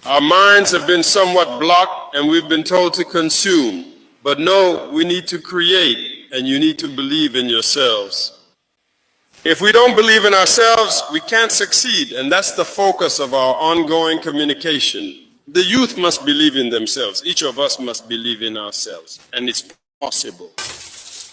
Our minds have been somewhat blocked and we've been told to consume. But no, we need to create, and you need to believe in yourselves. If we don't believe in ourselves, we can't succeed, and that's the focus of our ongoing communication. The youth must believe in themselves. Each of us must believe in ourselves, and it's possible.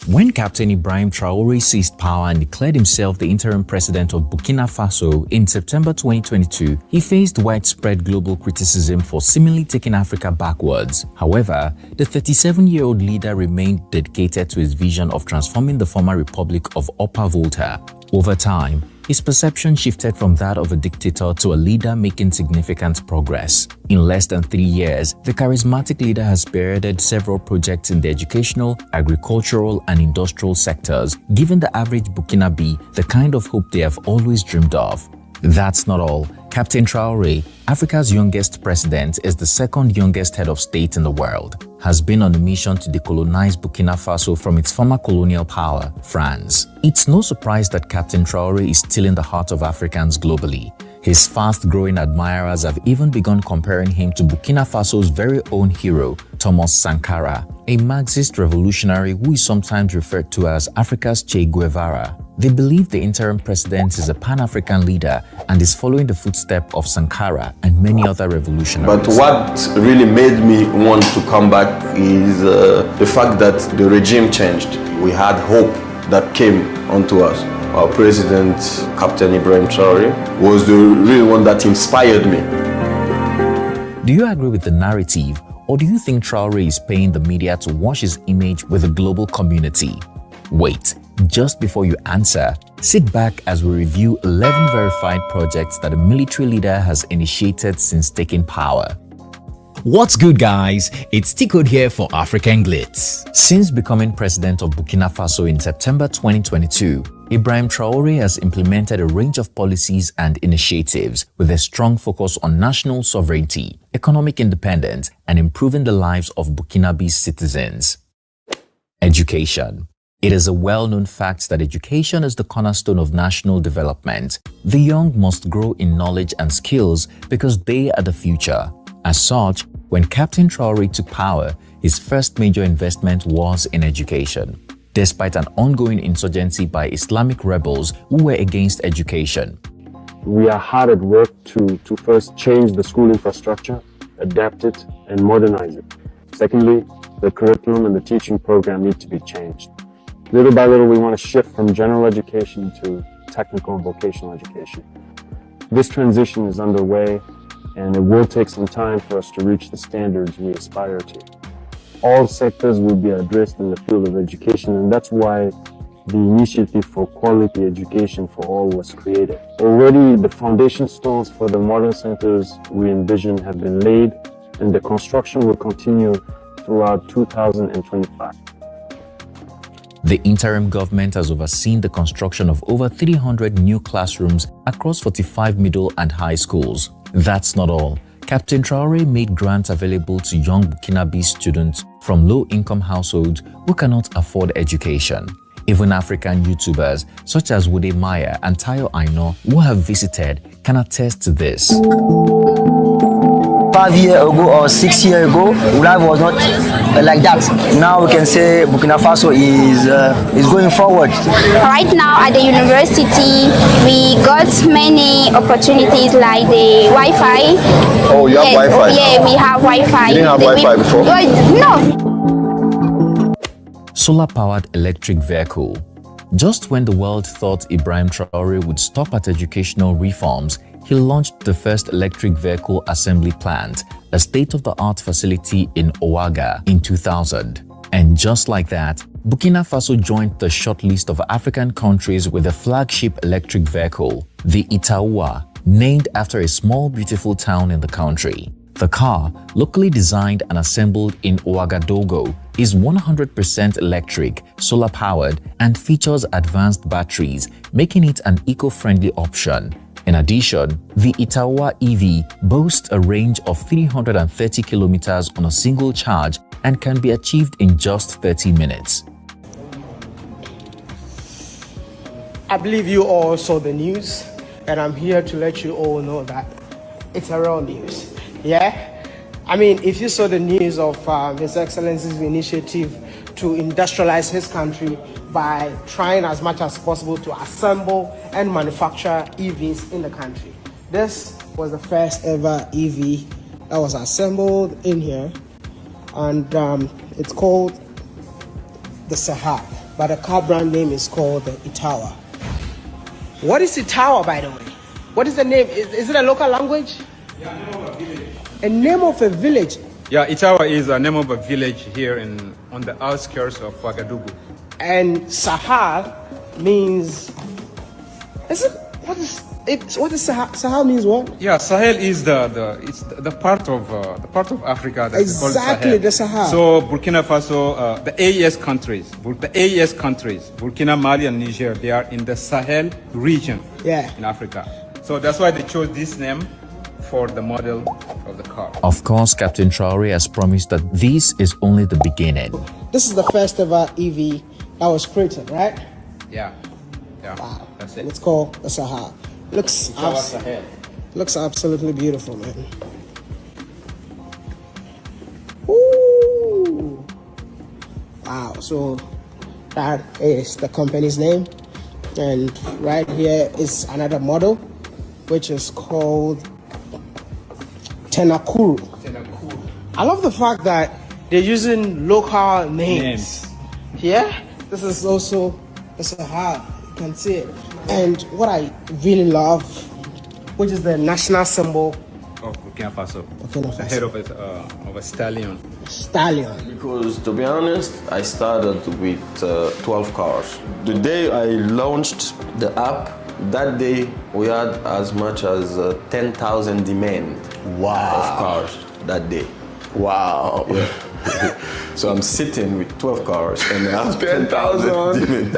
When Captain Ibrahim Traore seized power and declared himself the interim president of Burkina Faso in September 2022, he faced widespread global criticism for seemingly taking Africa backwards. However, the 37-year-old leader remained dedicated to his vision of transforming the former Republic of Upper Volta. Over time, his perception shifted from that of a dictator to a leader making significant progress. In less than 3 years, the charismatic leader has spearheaded several projects in the educational, agricultural, and industrial sectors, giving the average Burkinabe the kind of hope they have always dreamed of. That's not all. Captain Traore, Africa's youngest president, is the second youngest head of state in the world, has been on a mission to decolonize Burkina Faso from its former colonial power, France. It's no surprise that Captain Traore is still in the heart of Africans globally. His fast-growing admirers have even begun comparing him to Burkina Faso's very own hero, Thomas Sankara, a Marxist revolutionary who is sometimes referred to as Africa's Che Guevara. They believe the interim president is a Pan-African leader and is following the footsteps of Sankara and many other revolutionaries. But what really made me want to come back is the fact that the regime changed. We had hope that came onto us. Our president, Captain Ibrahim Traore, was the real one that inspired me. Do you agree with the narrative, or do you think Traore is paying the media to wash his image with the global community? Wait, just before you answer, sit back as we review 11 verified projects that a military leader has initiated since taking power. What's good, guys? It's Tiko here for African Glitz. Since becoming president of Burkina Faso in September 2022, Ibrahim Traore has implemented a range of policies and initiatives with a strong focus on national sovereignty, economic independence, and improving the lives of Burkinabe's citizens. Education. It is a well-known fact that education is the cornerstone of national development. The young must grow in knowledge and skills because they are the future. As such, when Captain Traore took power, his first major investment was in education. Despite an ongoing insurgency by Islamic rebels who were against education. We are hard at work to first change the school infrastructure, adapt it, and modernize it. Secondly, the curriculum and the teaching program need to be changed. Little by little, we want to shift from general education to technical and vocational education. This transition is underway, and it will take some time for us to reach the standards we aspire to. All sectors will be addressed in the field of education, and that's why the initiative for quality education for all was created. Already, the foundation stones for the modern centers we envision have been laid, and the construction will continue throughout 2025. The interim government has overseen the construction of over 300 new classrooms across 45 middle and high schools. That's not all. Captain Traore made grants available to young Burkinabe students from low-income households who cannot afford education. Even African YouTubers such as Wode Maya and Tayo Aino, who have visited, can attest to this. 5 years ago or 6 years ago, life was not like that. Now we can say Burkina Faso is going forward. Right now at the university, we got many opportunities like the Wi-Fi. Oh, you have Wi-Fi? Yeah, we have Wi-Fi. You didn't have Wi-Fi before? No. Solar-powered electric vehicle. Just when the world thought Ibrahim Traore would stop at educational reforms, he launched the first electric vehicle assembly plant, a state-of-the-art facility in Ouaga in 2000. And just like that, Burkina Faso joined the short list of African countries with a flagship electric vehicle, the Itaoa, named after a small beautiful town in the country. The car, locally designed and assembled in Ouagadougou, is 100% electric, solar-powered, and features advanced batteries, making it an eco-friendly option. In addition, the Itaoa EV boasts a range of 330 kilometers on a single charge and can be achieved in just 30 minutes. I believe you all saw the news, and I'm here to let you all know that it's a real news. Yeah, I mean, if you saw the news of His Excellency's initiative to industrialize his country by trying as much as possible to assemble and manufacture EVs in the country. This was the first ever EV that was assembled in here, and it's called the Sahar, but the car brand name is called the Itawa. What is Itawa, by the way? What is the name? Is it a local language? Yeah, name of a village. A name of a village? Yeah, Itawa is a name of a village here on the outskirts of Ouagadougou. And Sahar means... What is Sahar? Sahar means what? Yeah, Sahel is the part of Africa that's exactly called the Sahel. So Burkina Faso, the AES countries, Burkina, Mali, and Niger, they are in the Sahel region. Yeah. In Africa. So that's why they chose this name for the model of the car. Of course, Captain Traore has promised that this is only the beginning. This is the first ever EV that was created, right? Yeah. Wow. That's And it. it's called the Sahar. Looks absolutely beautiful, man. Ooh. Wow. So that is the company's name, and right here is another model, which is called Tenakuru. I love the fact that they're using local names. Yeah, this is also the Sahara. You can see it. And what I really love, which is the national symbol Of Burkina Faso. Burkina Faso. The head of a stallion. Stallion. Because to be honest, I started with 12 cars. The day I launched the app, that day we had as much as 10,000 demand of cars that day. Wow. Yeah. So I'm sitting with 12 cars and I have 10,000 demand.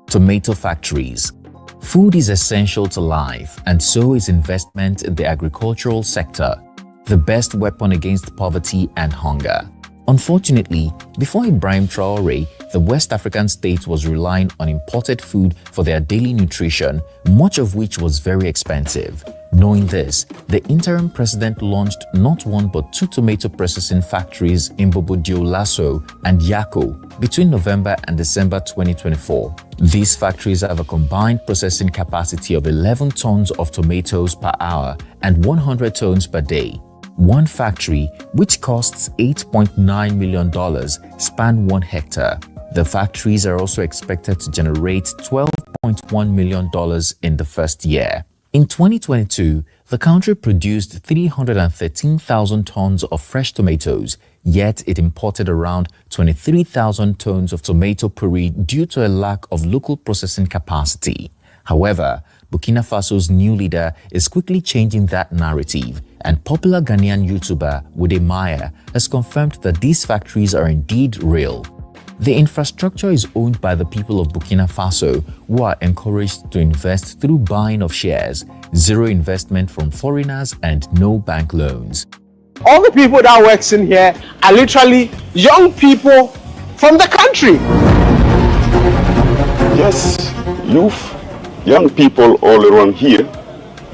Tomato factories. Food is essential to life, and so is investment in the agricultural sector, the best weapon against poverty and hunger. Unfortunately, before IBRAHIM Traore, the West African state was relying on imported food for their daily nutrition, much of which was very expensive. Knowing this, the interim president launched not one but two tomato processing factories in Bobo Dioulasso and Yako between November and December 2024. These factories have a combined processing capacity of 11 tons of tomatoes per hour and 100 tons per day. One factory, which costs $8.9 million, span 1 hectare. The factories are also expected to generate $12.1 million in the first year. In 2022, the country produced 313,000 tons of fresh tomatoes, yet it imported around 23,000 tons of tomato puree due to a lack of local processing capacity. However, Burkina Faso's new leader is quickly changing that narrative, and popular Ghanaian YouTuber Wode Maya has confirmed that these factories are indeed real. The infrastructure is owned by the people of Burkina Faso, who are encouraged to invest through buying of shares, zero investment from foreigners, and no bank loans. All the people that works in here are literally young people from the country. Yes, youth, young people all around here.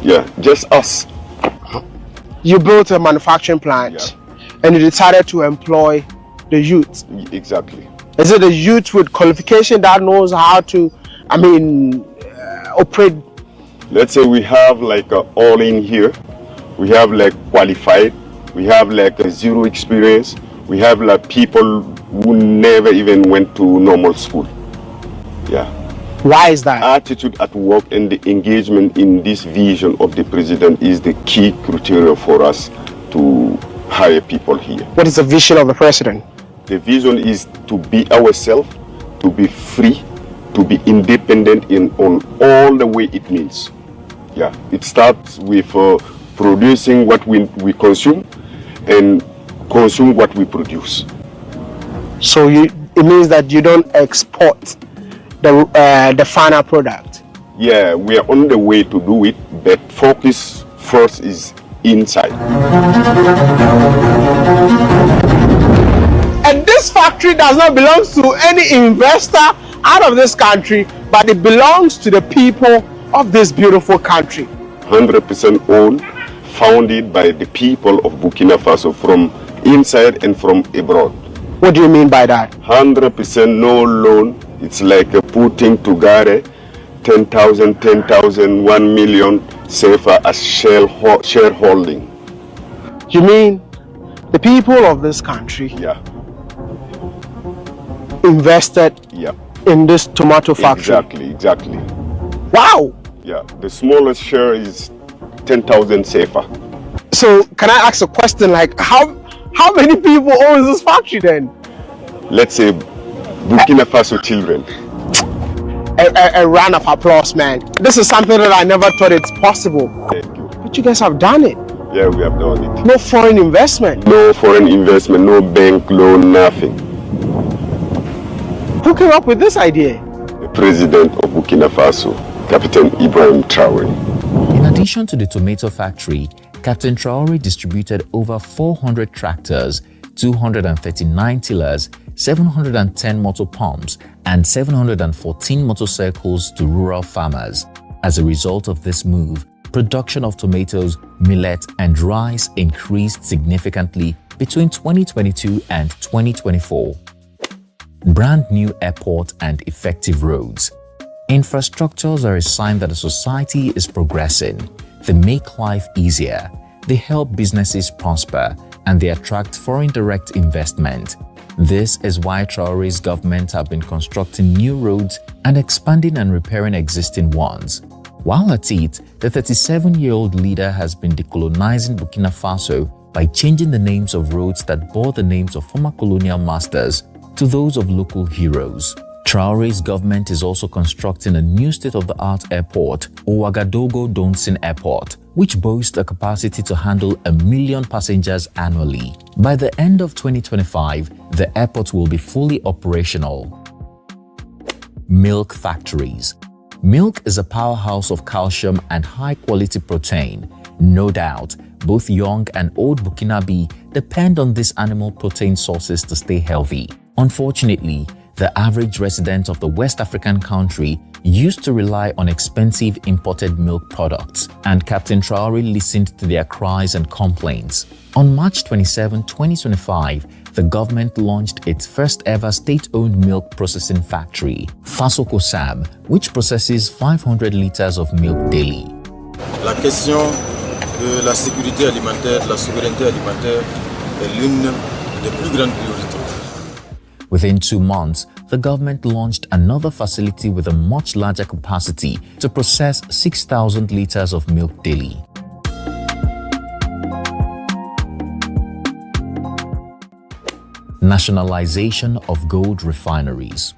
Yeah, just us. You built a manufacturing plant, and you decided to employ the youth. Exactly. Is it a youth with qualification that knows how to, operate? Let's say we have like all in here. We have like qualified. We have like a zero experience. We have like people who never even went to normal school. Yeah. Why is that? Attitude at work and the engagement in this vision of the president is the key criteria for us to hire people here. What is the vision of the president? The vision is to be ourselves, to be free, to be independent on all the way it means. Yeah, it starts with producing what we consume and consume what we produce. So it means that you don't export the final product. Yeah, we are on the way to do it, but focus first is inside. And this factory does not belong to any investor out of this country, but it belongs to the people of this beautiful country. 100% owned, founded by the people of Burkina Faso from inside and from abroad. What do you mean by that? 100% no loan. It's like putting together 10,000, 10,000, 1 million safer as shareholding. You mean the people of this country invested in this tomato factory? Exactly. Wow! Yeah, the smallest share is 10,000 safer. So can I ask a question, like how many people own this factory then? Let's say Burkina Faso children. A round of applause, man. This is something that I never thought it's possible. Thank you. But you guys have done it. Yeah, we have done it. No foreign investment. No foreign investment, no bank loan, nothing. Who came up with this idea? The president of Burkina Faso, Captain IBRAHIM TRAORE. In addition to the tomato factory, Captain TRAORE distributed over 400 tractors, 239 tillers, 710 motor pumps, and 714 motorcycles to rural farmers. As a result of this move, production of tomatoes, millet, and rice increased significantly between 2022 and 2024. Brand new airport and effective roads. Infrastructures are a sign that a society is progressing. They make life easier, they help businesses prosper, and they attract foreign direct investment. This is why Traore's government have been constructing new roads and expanding and repairing existing ones. While at it, the 37-year-old leader has been decolonizing Burkina Faso by changing the names of roads that bore the names of former colonial masters to those of local heroes. Traore's government is also constructing a new state-of-the-art airport, Ouagadougou Donsin Airport, which boasts a capacity to handle 1 million passengers annually. By the end of 2025, the airport will be fully operational. Milk factories. Milk is a powerhouse of calcium and high-quality protein. No doubt, both young and old Burkinabe depend on these animal protein sources to stay healthy. Unfortunately, the average resident of the West African country used to rely on expensive imported milk products, and Captain Traore listened to their cries and complaints. On March 27, 2025, the government launched its first ever state-owned milk processing factory, Fasokosam, which processes 500 liters of milk daily. La question de la sécurité alimentaire, de la souveraineté alimentaire est l'une des plus grandes priorités. Within 2 months, the government launched another facility with a much larger capacity to process 6,000 liters of milk daily. Nationalization of gold refineries.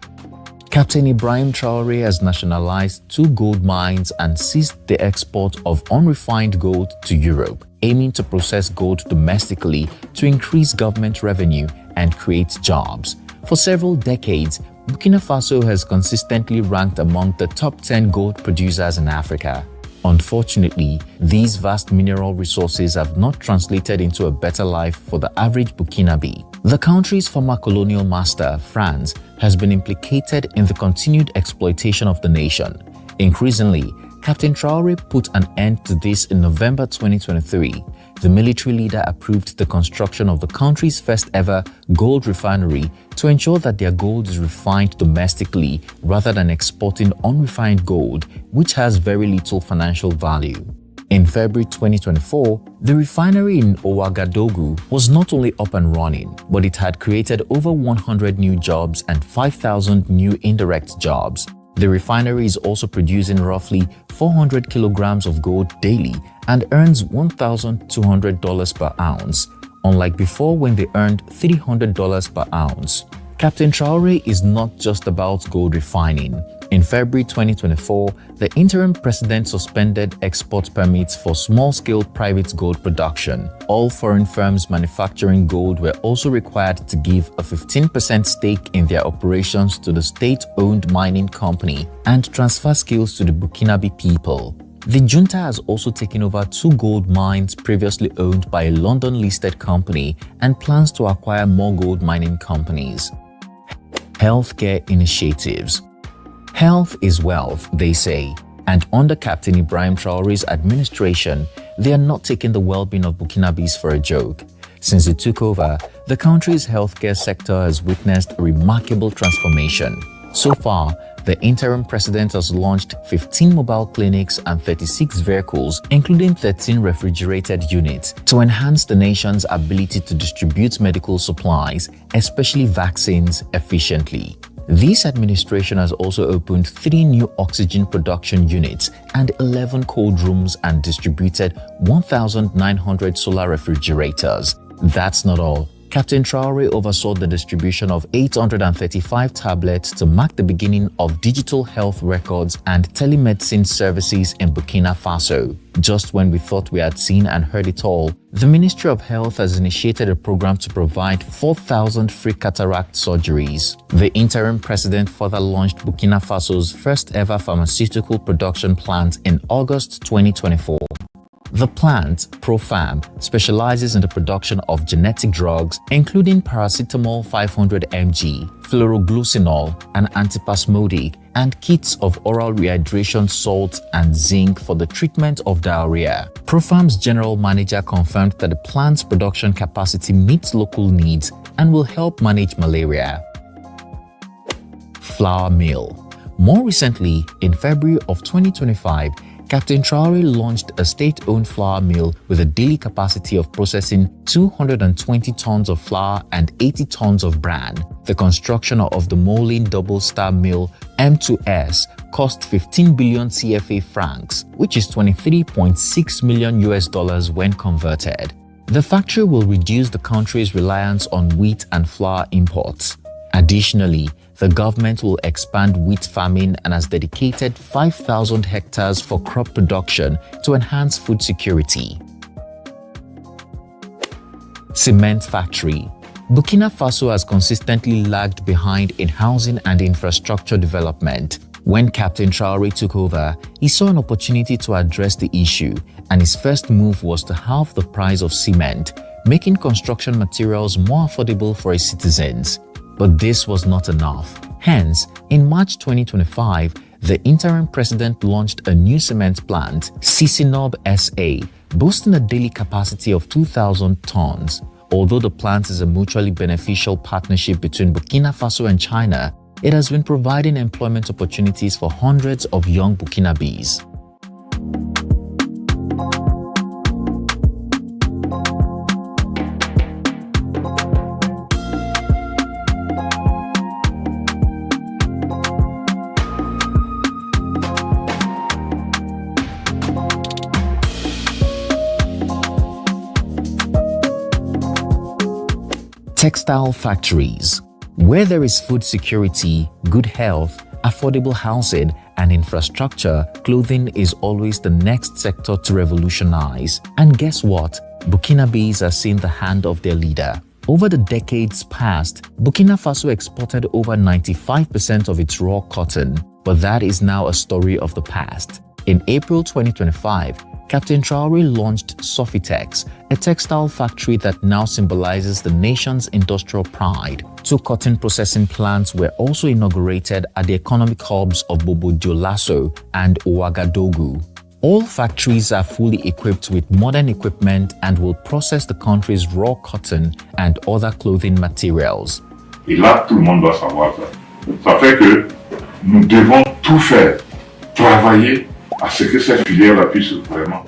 Captain IBRAHIM TRAORE has nationalized 2 gold mines and ceased the export of unrefined gold to Europe, aiming to process gold domestically to increase government revenue and create jobs. For several decades, Burkina Faso has consistently ranked among the top 10 gold producers in Africa. Unfortunately, these vast mineral resources have not translated into a better life for the average Burkinabe. The country's former colonial master, France, has been implicated in the continued exploitation of the nation. Increasingly, Captain Traore put an end to this in November 2023. The military leader approved the construction of the country's first ever gold refinery to ensure that their gold is refined domestically rather than exporting unrefined gold, which has very little financial value. In February 2024, the refinery in Ouagadougou was not only up and running, but it had created over 100 new jobs and 5,000 new indirect jobs. The refinery is also producing roughly 400 kilograms of gold daily and earns $1,200 per ounce, unlike before when they earned $300 per ounce. Captain Traore is not just about gold refining. In February 2024, the interim president suspended export permits for small-scale private gold production. All foreign firms manufacturing gold were also required to give a 15% stake in their operations to the state-owned mining company and transfer skills to the Burkinabe people. The junta has also taken over 2 gold mines previously owned by a London-listed company and plans to acquire more gold mining companies. Healthcare initiatives. Health is wealth, they say, and under Captain IBRAHIM Traore's administration, they are not taking the well-being of Burkinabes for a joke. Since it took over, the country's healthcare sector has witnessed a remarkable transformation. So far, the interim president has launched 15 mobile clinics and 36 vehicles, including 13 refrigerated units, to enhance the nation's ability to distribute medical supplies, especially vaccines, efficiently. This administration has also opened 3 new oxygen production units and 11 cold rooms and distributed 1,900 solar refrigerators. That's not all. Captain TRAORE oversaw the distribution of 835 tablets to mark the beginning of digital health records and telemedicine services in Burkina Faso. Just when we thought we had seen and heard it all, the Ministry of Health has initiated a program to provide 4,000 free cataract surgeries. The interim president further launched Burkina Faso's first ever pharmaceutical production plant in August 2024. The plant, ProFarm, specializes in the production of genetic drugs including paracetamol 500 mg, fluoroglucinol, an antispasmodic, and kits of oral rehydration salts and zinc for the treatment of diarrhea. ProFarm's general manager confirmed that the plant's production capacity meets local needs and will help manage malaria. Flour mill. More recently, in February of 2025, Captain TRAORE launched a state-owned flour mill with a daily capacity of processing 220 tons of flour and 80 tons of bran. The construction of the Moulin double-star mill M2S cost 15 billion CFA francs, which is $23.6 million when converted. The factory will reduce the country's reliance on wheat and flour imports. Additionally, the government will expand wheat farming and has dedicated 5,000 hectares for crop production to enhance food security. Cement factory. Burkina Faso has consistently lagged behind in housing and infrastructure development. When Captain TRAORE took over, he saw an opportunity to address the issue, and his first move was to halve the price of cement, making construction materials more affordable for his citizens. But this was not enough. Hence, in March 2025, the interim president launched a new cement plant, Sisinob SA, boasting a daily capacity of 2,000 tons. Although the plant is a mutually beneficial partnership between Burkina Faso and China, it has been providing employment opportunities for hundreds of young Burkinabes. Textile factories. Where there is food security, good health, affordable housing, and infrastructure, clothing is always the next sector to revolutionize. And guess what? Burkinabes has seen the hand of their leader. Over the decades past, Burkina Faso exported over 95% of its raw cotton, but that is now a story of the past. In April 2025, Captain TRAORE launched Sofitex, a textile factory that now symbolizes the nation's industrial pride. 2 cotton processing plants were also inaugurated at the economic hubs of Bobo Dioulasso and Ouagadougou. All factories are fully equipped with modern equipment and will process the country's raw cotton and other clothing materials. Et là, tout le monde doit savoir ça. Ça fait que nous devons tout faire, travailler à ce que cette filière puisse vraiment.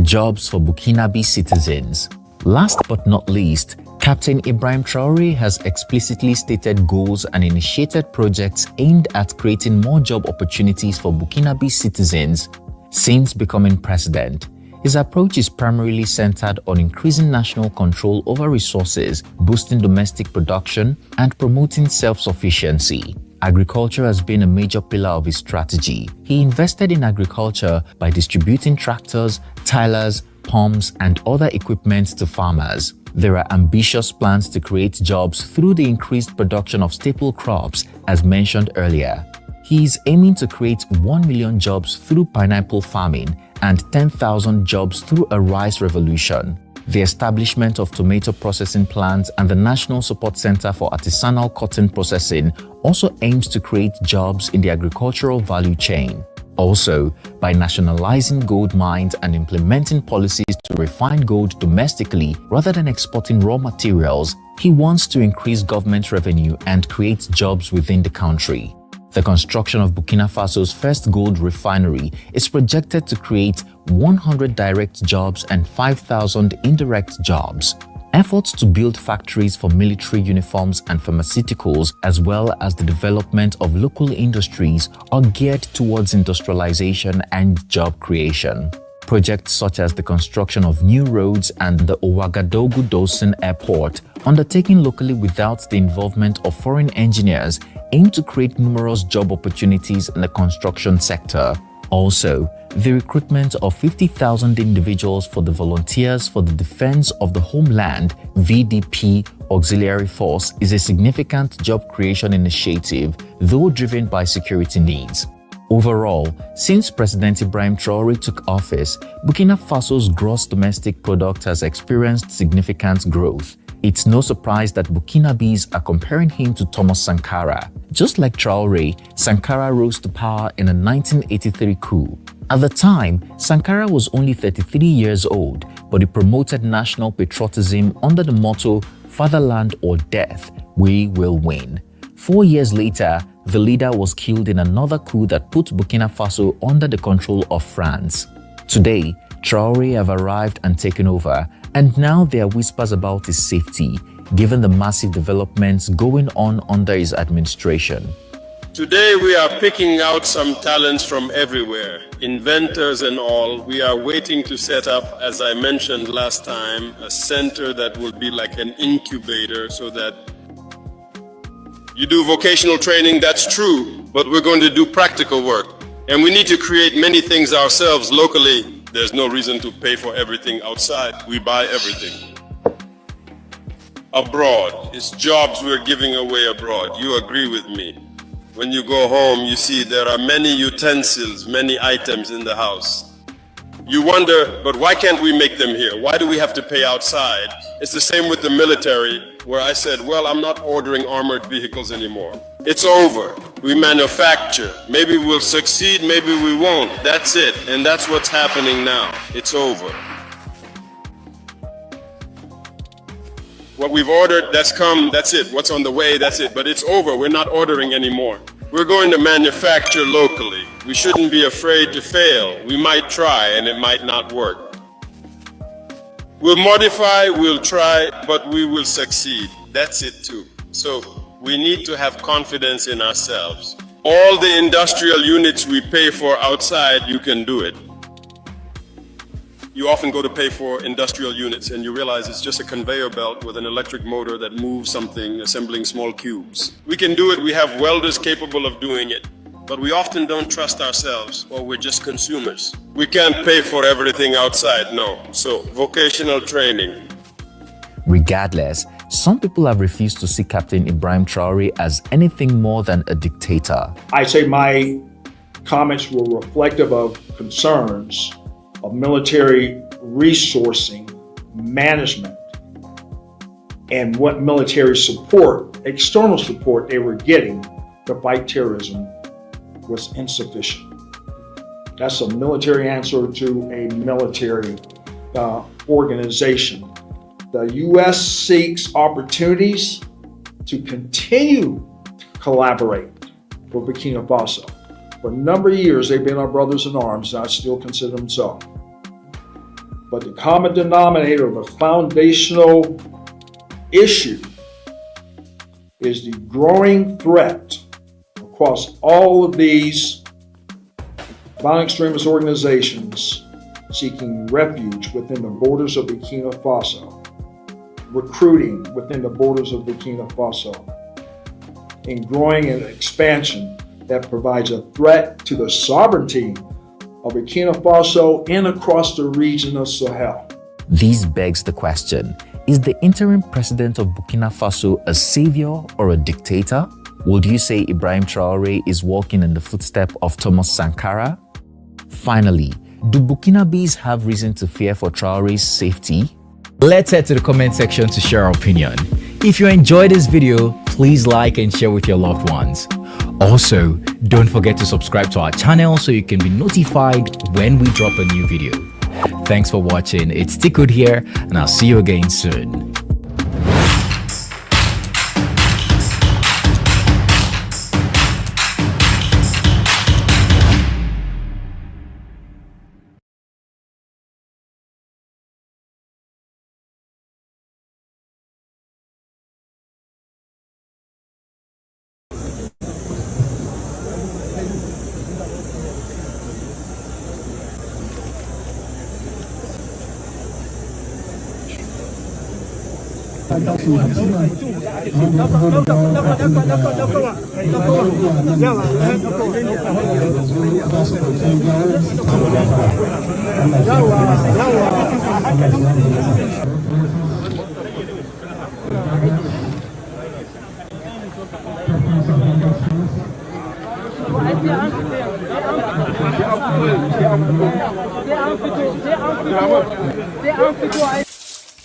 Jobs for Burkinabe citizens. Last but not least, Captain Ibrahim TRAORE has explicitly stated goals and initiated projects aimed at creating more job opportunities for Burkinabe citizens. Since becoming president, his approach is primarily centered on increasing national control over resources, boosting domestic production, and promoting self-sufficiency. Agriculture has been a major pillar of his strategy. He invested in agriculture by distributing tractors, tillers, pumps, and other equipment to farmers. There are ambitious plans to create jobs through the increased production of staple crops, as mentioned earlier. He is aiming to create 1 million jobs through pineapple farming and 10,000 jobs through a rice revolution. The establishment of tomato processing plants and the National Support Center for Artisanal Cotton Processing also aims to create jobs in the agricultural value chain. Also, by nationalizing gold mines and implementing policies to refine gold domestically rather than exporting raw materials, he wants to increase government revenue and create jobs within the country. The construction of Burkina Faso's first gold refinery is projected to create 100 direct jobs and 5,000 indirect jobs. Efforts to build factories for military uniforms and pharmaceuticals, as well as the development of local industries, are geared towards industrialization and job creation. Projects such as the construction of new roads and the Ouagadougou-Dawson Airport, undertaken locally without the involvement of foreign engineers, aim to create numerous job opportunities in the construction sector. Also, the recruitment of 50,000 individuals for the Volunteers for the Defense of the Homeland (VDP) Auxiliary Force is a significant job creation initiative, though driven by security needs. Overall, since President Ibrahim Traoré took office, Burkina Faso's gross domestic product has experienced significant growth. It's no surprise that Burkinabés are comparing him to Thomas Sankara. Just like Traoré, Sankara rose to power in a 1983 coup. At the time, Sankara was only 33 years old, but he promoted national patriotism under the motto, "Fatherland or death, we will win." 4 years later, the leader was killed in another coup that put Burkina Faso under the control of France. Today, Traoré have arrived and taken over, and now there are whispers about his safety, given the massive developments going on under his administration. Today we are picking out some talents from everywhere, inventors and all. We are waiting to set up, as I mentioned last time, a center that will be like an incubator so that you do vocational training, that's true, but we're going to do practical work. And we need to create many things ourselves locally. There's no reason to pay for everything outside. We buy everything. Abroad, it's jobs we're giving away abroad. You agree with me? When you go home, you see there are many utensils, many items in the house. You wonder, but why can't we make them here? Why do we have to pay outside? It's the same with the military, where I said, well, I'm not ordering armored vehicles anymore. It's over. We manufacture. Maybe we'll succeed, maybe we won't. That's it. And that's what's happening now. It's over. What we've ordered, that's come, that's it. What's on the way, that's it. But it's over. We're not ordering anymore. We're going to manufacture locally. We shouldn't be afraid to fail. We might try and it might not work. We'll modify, we'll try, but we will succeed. That's it too. So we need to have confidence in ourselves. All the industrial units we pay for outside, you can do it. You often go to pay for industrial units and you realize it's just a conveyor belt with an electric motor that moves something, assembling small cubes. We can do it, we have welders capable of doing it, but we often don't trust ourselves, or we're just consumers. We can't pay for everything outside, no. So, vocational training. Regardless, some people have refused to see Captain Ibrahim Traoré as anything more than a dictator. I say my comments were reflective of concerns of military resourcing, management, and what military support, external support they were getting to fight terrorism was insufficient. That's a military answer to a military organization. The U.S. seeks opportunities to continue to collaborate with Burkina Faso. For a number of years, they've been our brothers in arms, and I still consider them so. But the common denominator of a foundational issue is the growing threat across all of these violent extremist organizations seeking refuge within the borders of Burkina Faso, recruiting within the borders of Burkina Faso, and growing an expansion that provides a threat to the sovereignty of Burkina Faso and across the region of Sahel. This begs the question, is the interim president of Burkina Faso a savior or a dictator? Would you say Ibrahim Traoré is walking in the footsteps of Thomas Sankara? Finally, do Burkinabés have reason to fear for Traoré's safety? Let's head to the comment section to share our opinion. If you enjoyed this video, please like and share with your loved ones. Also, don't forget to subscribe to our channel so you can be notified when we drop a new video. Thanks for watching. It's Tiko here, and I'll see you again soon.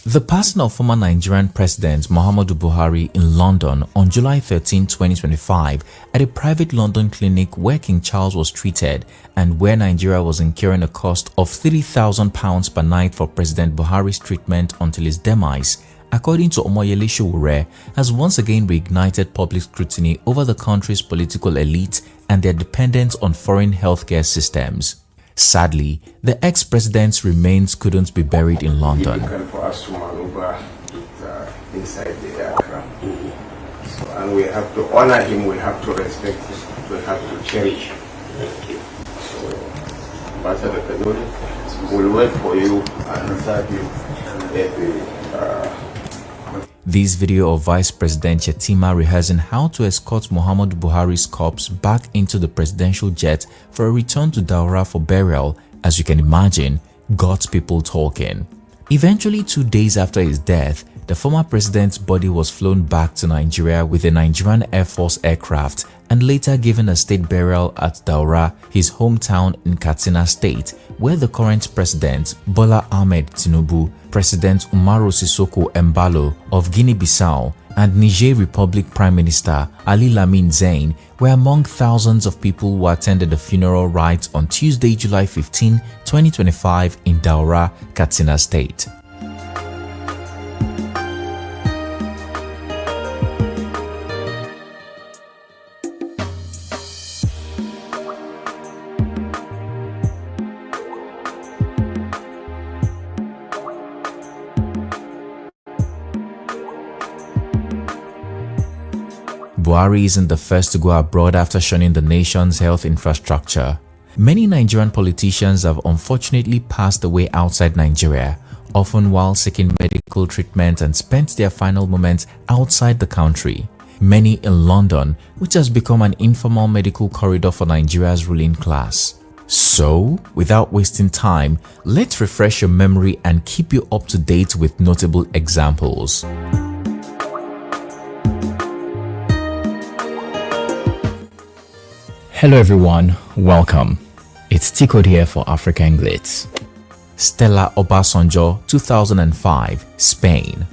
The passing of former Nigerian President Muhammadu Buhari in London on July 13, 2025 at a private London clinic where King Charles was treated and where Nigeria was incurring a cost of £30,000 per night for President Buhari's treatment until his demise, according to Omoyele Sowore, has once again reignited public scrutiny over the country's political elite and their dependence on foreign healthcare systems. Sadly, the ex-president's remains couldn't be buried in London. For us to maneuver inside the aircraft. So, and we have to honor him, we have to respect him, we have to cherish him. So, Ambassador Kaduri, we'll wait for you and serve you at the This video of Vice President Chetima rehearsing how to escort Muhammadu Buhari's corpse back into the presidential jet for a return to Daura for burial, as you can imagine, got people talking. Eventually, 2 days after his death, the former president's body was flown back to Nigeria with a Nigerian Air Force aircraft and later given a state burial at Daura, his hometown in Katsina State, where the current president, Bola Ahmed Tinubu, President Umaru Sissoco Embalo of Guinea-Bissau, and Niger Republic Prime Minister Ali Lamine Zain were among thousands of people who attended the funeral rites on Tuesday, July 15, 2025 in Daura, Katsina State. Buhari isn't the first to go abroad after shunning the nation's health infrastructure. Many Nigerian politicians have unfortunately passed away outside Nigeria, often while seeking medical treatment, and spent their final moments outside the country. Many in London, which has become an informal medical corridor for Nigeria's ruling class. So, without wasting time, let's refresh your memory and keep you up to date with notable examples. Hello everyone, welcome. It's Tiko here for African Glitz. Stella Obasanjo, 2005, Spain.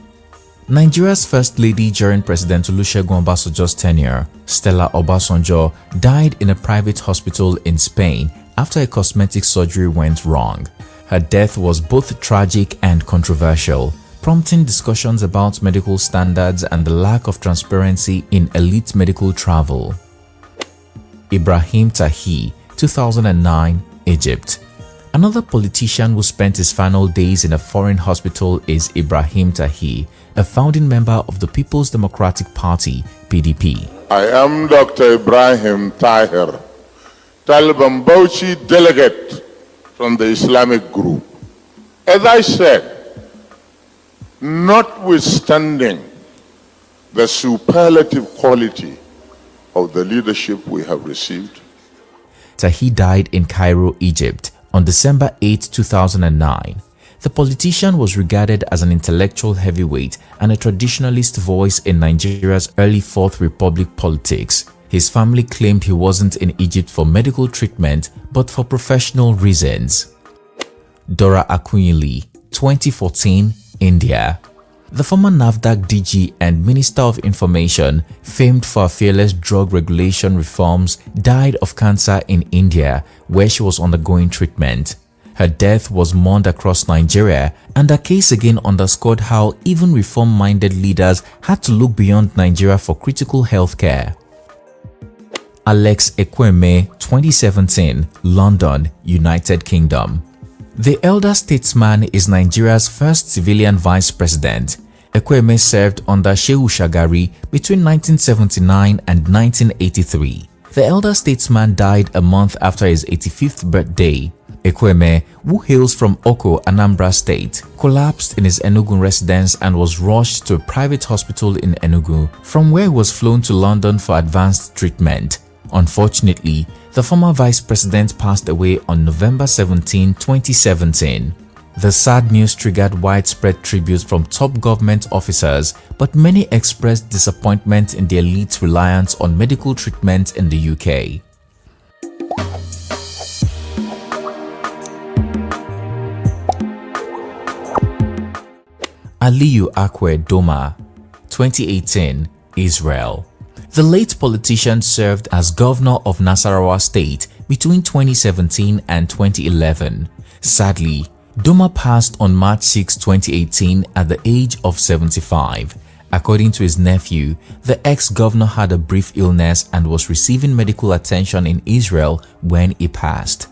Nigeria's first lady during President Olusegun Obasanjo's tenure, Stella Obasanjo, died in a private hospital in Spain after a cosmetic surgery went wrong. Her death was both tragic and controversial, prompting discussions about medical standards and the lack of transparency in elite medical travel. IBRAHIM Tahi, 2009, Egypt. Another politician who spent his final days in a foreign hospital is IBRAHIM Tahi, a founding member of the People's Democratic Party, PDP. I am Dr. Ibrahim Tahir, Taliban Bauchi delegate from the Islamic group. As I said, notwithstanding the superlative quality of the leadership we have received. Tahi died in Cairo, Egypt on December 8, 2009. The politician was regarded as an intellectual heavyweight and a traditionalist voice in Nigeria's early Fourth Republic politics. His family claimed he wasn't in Egypt for medical treatment but for professional reasons. Dora Akunyili, 2014, India. The former NAFDAC DG and Minister of Information, famed for her fearless drug regulation reforms, died of cancer in India, where she was undergoing treatment. Her death was mourned across Nigeria, and her case again underscored how even reform-minded leaders had to look beyond Nigeria for critical health care. Alex Ekwueme, 2017, London, United Kingdom. The elder statesman is Nigeria's first civilian vice president. Ekwueme served under Shehu Shagari between 1979 and 1983. The elder statesman died a month after his 85th birthday. Ekwueme, who hails from Oko, Anambra State, collapsed in his Enugu residence and was rushed to a private hospital in Enugu, from where he was flown to London for advanced treatment. Unfortunately, the former vice president passed away on November 17, 2017. The sad news triggered widespread tributes from top government officers, but many expressed disappointment in the elite's reliance on medical treatment in the UK. Aliyu Akwe Doma, 2018, Israel. The late politician served as governor of Nasarawa State between 2017 and 2011. Sadly, Doma passed on March 6, 2018 at the age of 75. According to his nephew, the ex-governor had a brief illness and was receiving medical attention in Israel when he passed.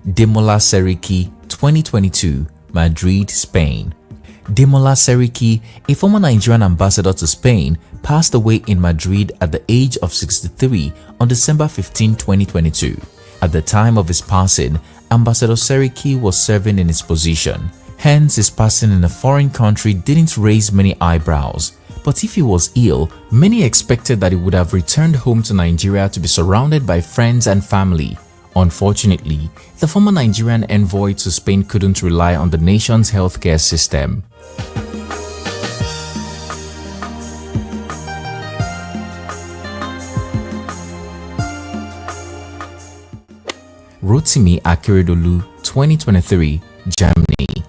Demola Seriki, 2022, Madrid, Spain. Demola Seriki, a former Nigerian ambassador to Spain, passed away in Madrid at the age of 63 on December 15, 2022. At the time of his passing, Ambassador Seriki was serving in his position. Hence, his passing in a foreign country didn't raise many eyebrows. But if he was ill, many expected that he would have returned home to Nigeria to be surrounded by friends and family. Unfortunately, the former Nigerian envoy to Spain couldn't rely on the nation's healthcare system. Rotimi Akeredolu, 2023, Germany.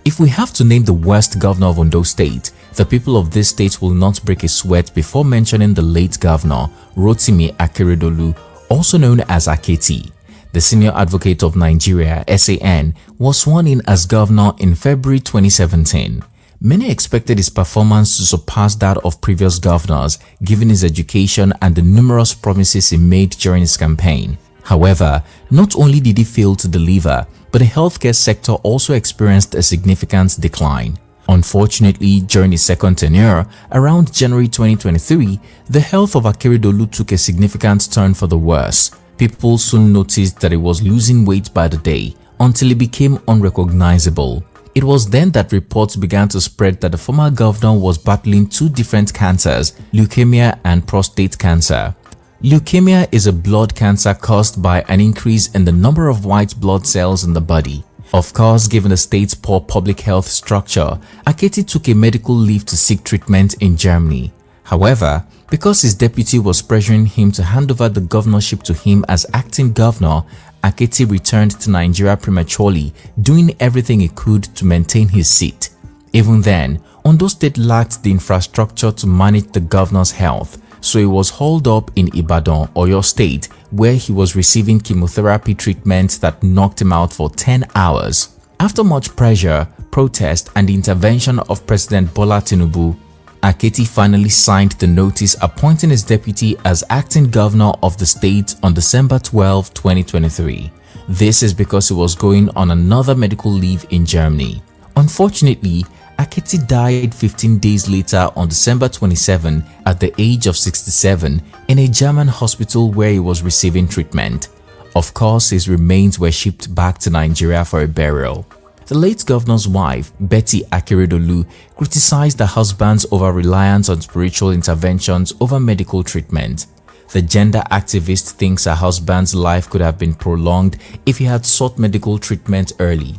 If we have to name the worst governor of Ondo State, the people of this state will not break a sweat before mentioning the late governor, Rotimi Akeredolu, also known as Aketi. The senior advocate of Nigeria, SAN, was sworn in as governor in February 2017. Many expected his performance to surpass that of previous governors, given his education and the numerous promises he made during his campaign. However, not only did he fail to deliver, but the healthcare sector also experienced a significant decline. Unfortunately, during his second tenure, around January 2023, the health of Akeredolu took a significant turn for the worse. People soon noticed that he was losing weight by the day, until he became unrecognizable. It was then that reports began to spread that the former governor was battling two different cancers, leukemia and prostate cancer. Leukemia is a blood cancer caused by an increase in the number of white blood cells in the body. Of course, given the state's poor public health structure, Aketi took a medical leave to seek treatment in Germany. However, because his deputy was pressuring him to hand over the governorship to him as acting governor, Aketi returned to Nigeria prematurely, doing everything he could to maintain his seat. Even then, Ondo State lacked the infrastructure to manage the governor's health, so he was hauled up in Ibadan, Oyo State, where he was receiving chemotherapy treatment that knocked him out for 10 hours. After much pressure, protest, and the intervention of President Bola Tinubu, Aketi finally signed the notice appointing his deputy as acting governor of the state on December 12, 2023. This is because he was going on another medical leave in Germany. Unfortunately, Aketi died 15 days later on December 27 at the age of 67 in a German hospital where he was receiving treatment. Of course, his remains were shipped back to Nigeria for a burial. The late governor's wife, Betty Akeredolu, criticized her husband's over-reliance on spiritual interventions over medical treatment. The gender activist thinks her husband's life could have been prolonged if he had sought medical treatment early.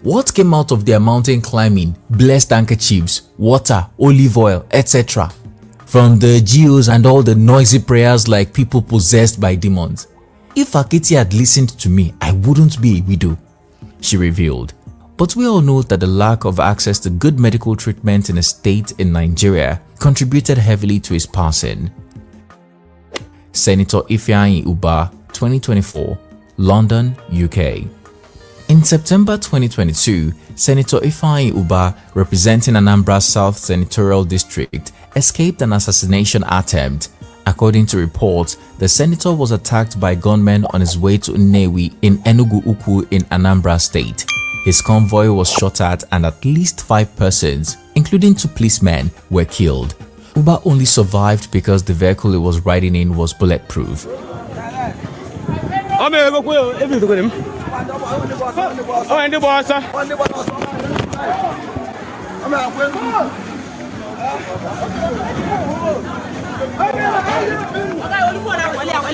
What came out of their mountain climbing, blessed handkerchiefs, water, olive oil, etc. From the geos and all the noisy prayers like people possessed by demons. If Aketi had listened to me, I wouldn't be a widow, she revealed. But we all know that the lack of access to good medical treatment in a state in Nigeria contributed heavily to his passing. Senator Ifeanyi Ubah, 2024, London, UK. In September 2022, Senator Ifeanyi Ubah, representing Anambra South Senatorial District, escaped an assassination attempt. According to reports, the senator was attacked by gunmen on his way to Nnewi in Enugu Ukwu in Anambra State. His convoy was shot at and at least 5 persons, including 2 policemen, were killed. Ubah only survived because the vehicle he was riding in was bulletproof.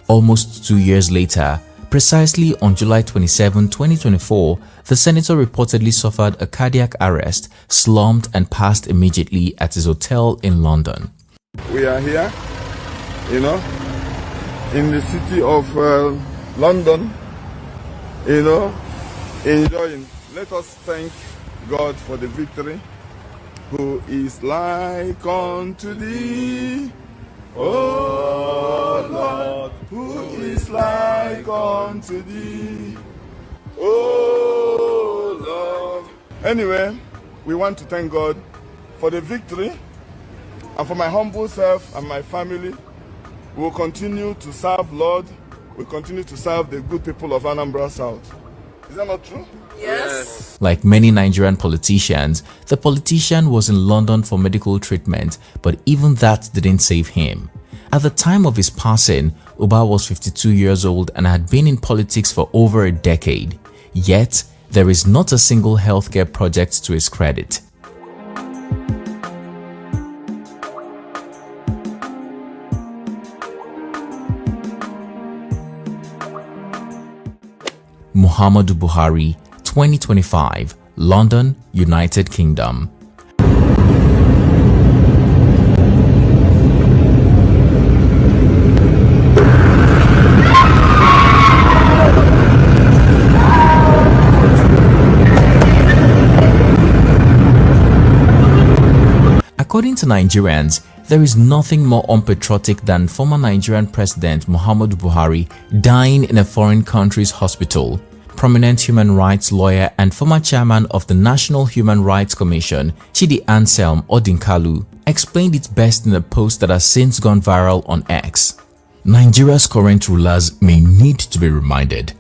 Almost 2 years later, precisely on July 27, 2024, the senator reportedly suffered a cardiac arrest, slumped and passed immediately at his hotel in London. We are here, in the city of London, enjoying. Let us thank God for the victory. Who is like unto thee, O Lord? Who is like unto thee, O Lord? Anyway, we want to thank God for the victory, and for my humble self and my family, we will continue to serve Lord. We continue to serve the good people of Anambra South. Is that not true? Yes. Like many Nigerian politicians, the politician was in London for medical treatment, but even that didn't save him. At the time of his passing, Ubah was 52 years old and had been in politics for over a decade. Yet, there is not a single healthcare project to his credit. Muhammadu Buhari, 2025, London, United Kingdom. According to Nigerians, there is nothing more unpatriotic than former Nigerian President Muhammadu Buhari dying in a foreign country's hospital. Prominent human rights lawyer and former chairman of the National Human Rights Commission, Chidi Anselm Odinkalu, explained it best in a post that has since gone viral on X. Nigeria's current rulers may need to be reminded.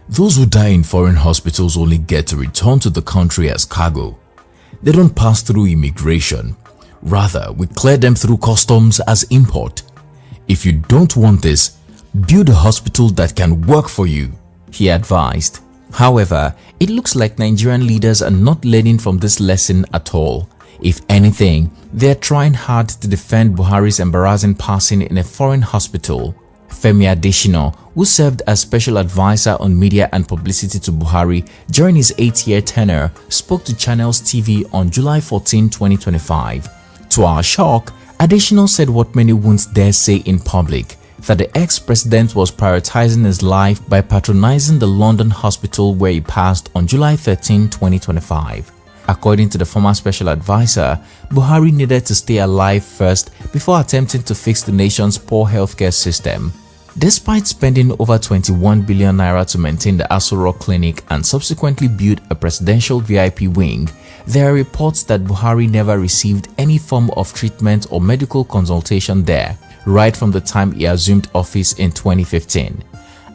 Those who die in foreign hospitals only get to return to the country as cargo. They don't pass through immigration. Rather, we clear them through customs as import. If you don't want this, build a hospital that can work for you, he advised. However, it looks like Nigerian leaders are not learning from this lesson at all. If anything, they are trying hard to defend Buhari's embarrassing passing in a foreign hospital. Femi Adesina, who served as special advisor on media and publicity to Buhari during his 8-year tenure, spoke to Channels TV on July 14, 2025. To our shock, Adesina said what many won't dare say in public, that the ex-president was prioritizing his life by patronizing the London hospital where he passed on July 13, 2025. According to the former special advisor, Buhari needed to stay alive first before attempting to fix the nation's poor healthcare system. Despite spending over 21 billion naira to maintain the Aso Rock Clinic and subsequently build a presidential VIP wing, there are reports that Buhari never received any form of treatment or medical consultation there, right from the time he assumed office in 2015.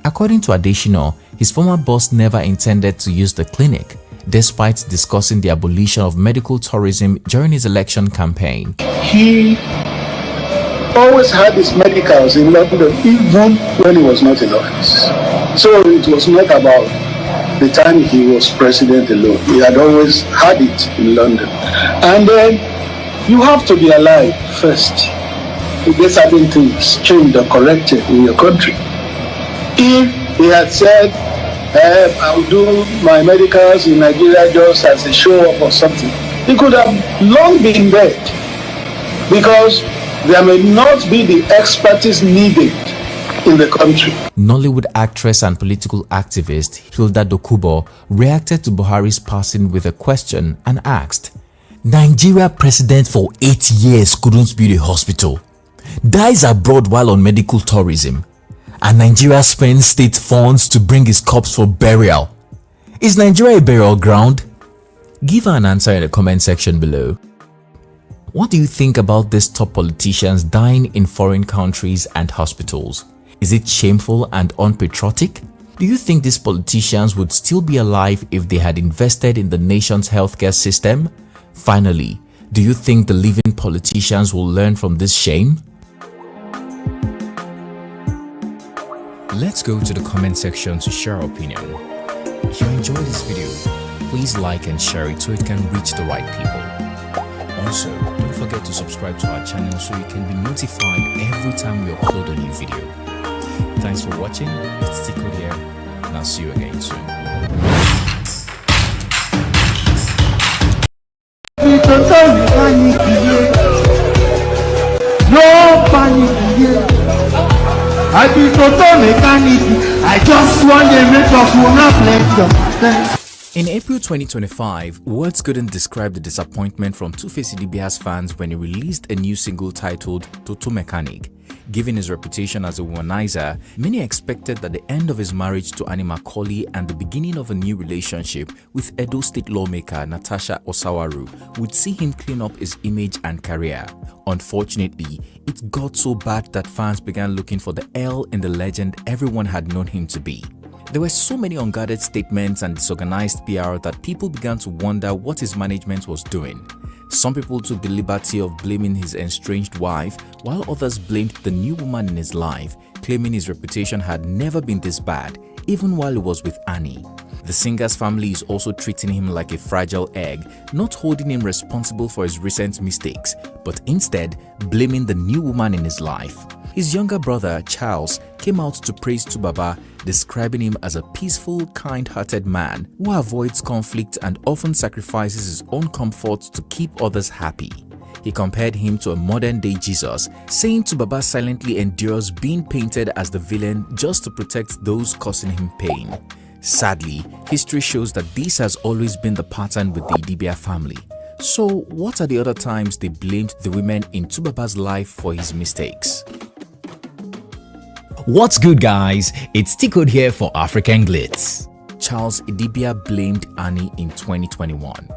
According to Adesina, his former boss never intended to use the clinic, despite discussing the abolition of medical tourism during his election campaign. He always had his medicals in London, even when he was not in office. So it was not about the time he was president alone. He had always had it in London. And then you have to be alive first to get certain things changed or corrected in your country. If he had said, I'll do my medicals in Nigeria just as a show-off or something, he could have long been dead, because there may not be the expertise needed in the country. Nollywood actress and political activist Hilda Dokubo reacted to Buhari's passing with a question and asked, "Nigeria president for 8 years couldn't build a hospital, dies abroad while on medical tourism, and Nigeria spends state funds to bring his corpse for burial. Is Nigeria a burial ground?" Give her an answer in the comment section below. What do you think about these top politicians dying in foreign countries and hospitals? Is it shameful and unpatriotic? Do you think these politicians would still be alive if they had invested in the nation's healthcare system? Finally, do you think the living politicians will learn from this shame? Let's go to the comment section to share our opinion. If you enjoyed this video, please like and share it so it can reach the right people. Also, don't forget to subscribe to our channel so you can be notified every time we upload a new video. Thanks for watching. It's Tiko here, and I'll see you again soon. I just want a rate of one. In April 2025, words couldn't describe the disappointment from Two-Face Adibia's fans when he released a new single titled Toto Mechanic. Given his reputation as a womanizer, many expected that the end of his marriage to Annie Macaulay and the beginning of a new relationship with Edo State lawmaker Natasha Osawaru would see him clean up his image and career. Unfortunately, it got so bad that fans began looking for the L in the legend everyone had known him to be. There were so many unguarded statements and disorganized PR that people began to wonder what his management was doing. Some people took the liberty of blaming his estranged wife, while others blamed the new woman in his life, claiming his reputation had never been this bad, even while he was with Annie. The singer's family is also treating him like a fragile egg, not holding him responsible for his recent mistakes, but instead blaming the new woman in his life. His younger brother, Charles, came out to praise Tubaba, describing him as a peaceful, kind-hearted man who avoids conflict and often sacrifices his own comfort to keep others happy. He compared him to a modern-day Jesus, saying Tubaba silently endures being painted as the villain just to protect those causing him pain. Sadly, history shows that this has always been the pattern with the Adibia family. So, what are the other times they blamed the women in Tubaba's life for his mistakes? What's good, guys? It's Tiko here for African Glitz. Charles Adibia blamed Annie in 2021.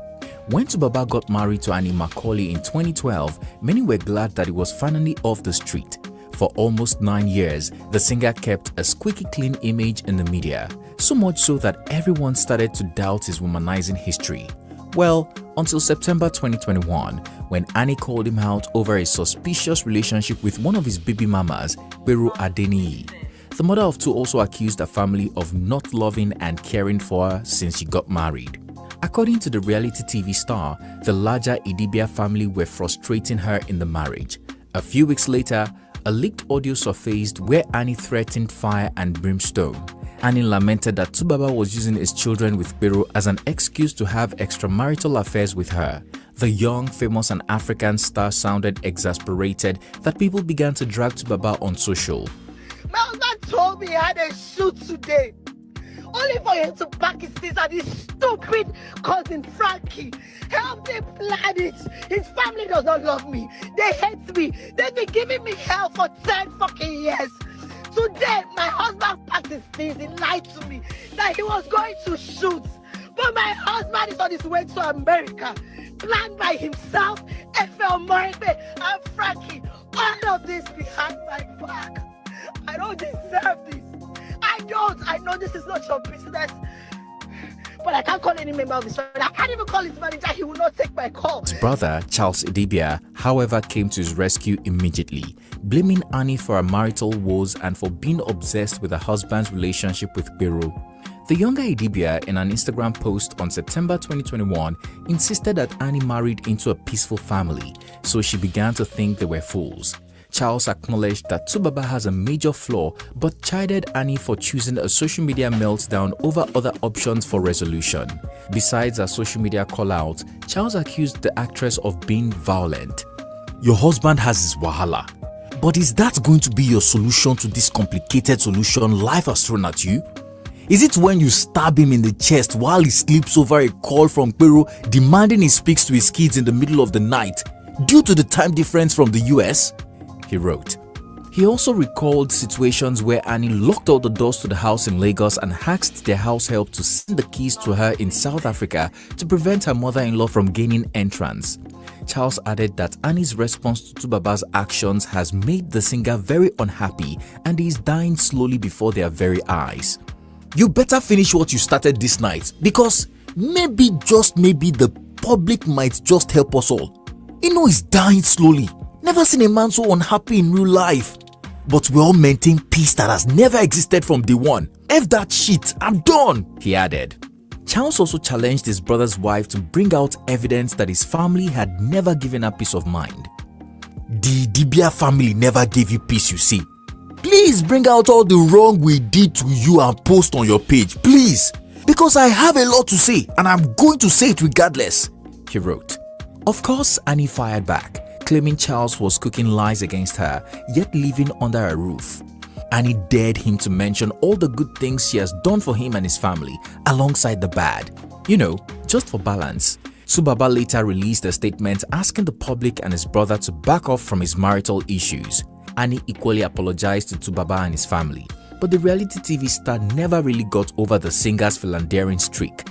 When Tubaba got married to Annie Macaulay in 2012, many were glad that he was finally off the street. For almost 9 years, the singer kept a squeaky clean image in the media, so much so that everyone started to doubt his womanizing history. Well, until September 2021, when Annie called him out over a suspicious relationship with one of his baby mamas, Beru Adeniyi. The mother of two also accused her family of not loving and caring for her since she got married. According to the reality TV star, the larger Adibia family were frustrating her in the marriage. A few weeks later, a leaked audio surfaced where Annie threatened fire and brimstone. Annie lamented that Tubaba was using his children with Beru as an excuse to have extramarital affairs with her. The young, famous and African star sounded exasperated that people began to drag Tubaba on social. My husband told me he had a shoot today, only for him to pack his things and his stupid cousin Frankie helped him plan it. His family does not love me. They hate me. They've been giving me hell for 10 fucking years. Today, my husband packed his things. He lied to me that he was going to shoot. But my husband is on his way to America, planned by himself, F.L. Morebe, and Frankie. All of this behind my back. I don't deserve this. I don't. I know this is not your business. But I can't call any member of his family. I can't even call his manager. He will not take my call. His brother, Charles Adibia, however, came to his rescue immediately, blaming Annie for her marital woes and for being obsessed with her husband's relationship with Beru. The younger Adibia, in an Instagram post on September 2021, insisted that Annie married into a peaceful family, so she began to think they were fools. Charles acknowledged that Tubaba has a major flaw but chided Annie for choosing a social media meltdown over other options for resolution. Besides her social media call-out, Charles accused the actress of being violent. "Your husband has his wahala. But is that going to be your solution to this complicated solution life has thrown at you? Is it when you stab him in the chest while he sleeps over a call from Peru demanding he speaks to his kids in the middle of the night due to the time difference from the US? He wrote. He also recalled situations where Annie locked all the doors to the house in Lagos and asked their house help to send the keys to her in South Africa to prevent her mother-in-law from gaining entrance. Charles added that Annie's response to Tubaba's actions has made the singer very unhappy and he is dying slowly before their very eyes. You better finish what you started this night because maybe, just maybe, the public might just help us all. You know he's dying slowly. Never seen a man so unhappy in real life. But we all maintain peace that has never existed from day one. F that shit, I'm done, he added. Charles also challenged his brother's wife to bring out evidence that his family had never given her peace of mind. The Adibia family never gave you peace, you see. Please bring out all the wrong we did to you and post on your page, please. Because I have a lot to say and I'm going to say it regardless, he wrote. Of course, Annie fired back, claiming Charles was cooking lies against her, yet living under a roof. Annie dared him to mention all the good things she has done for him and his family, alongside the bad. You know, just for balance. Subaba later released a statement asking the public and his brother to back off from his marital issues. Annie equally apologized to Tubaba and his family, but the reality TV star never really got over the singer's philandering streak.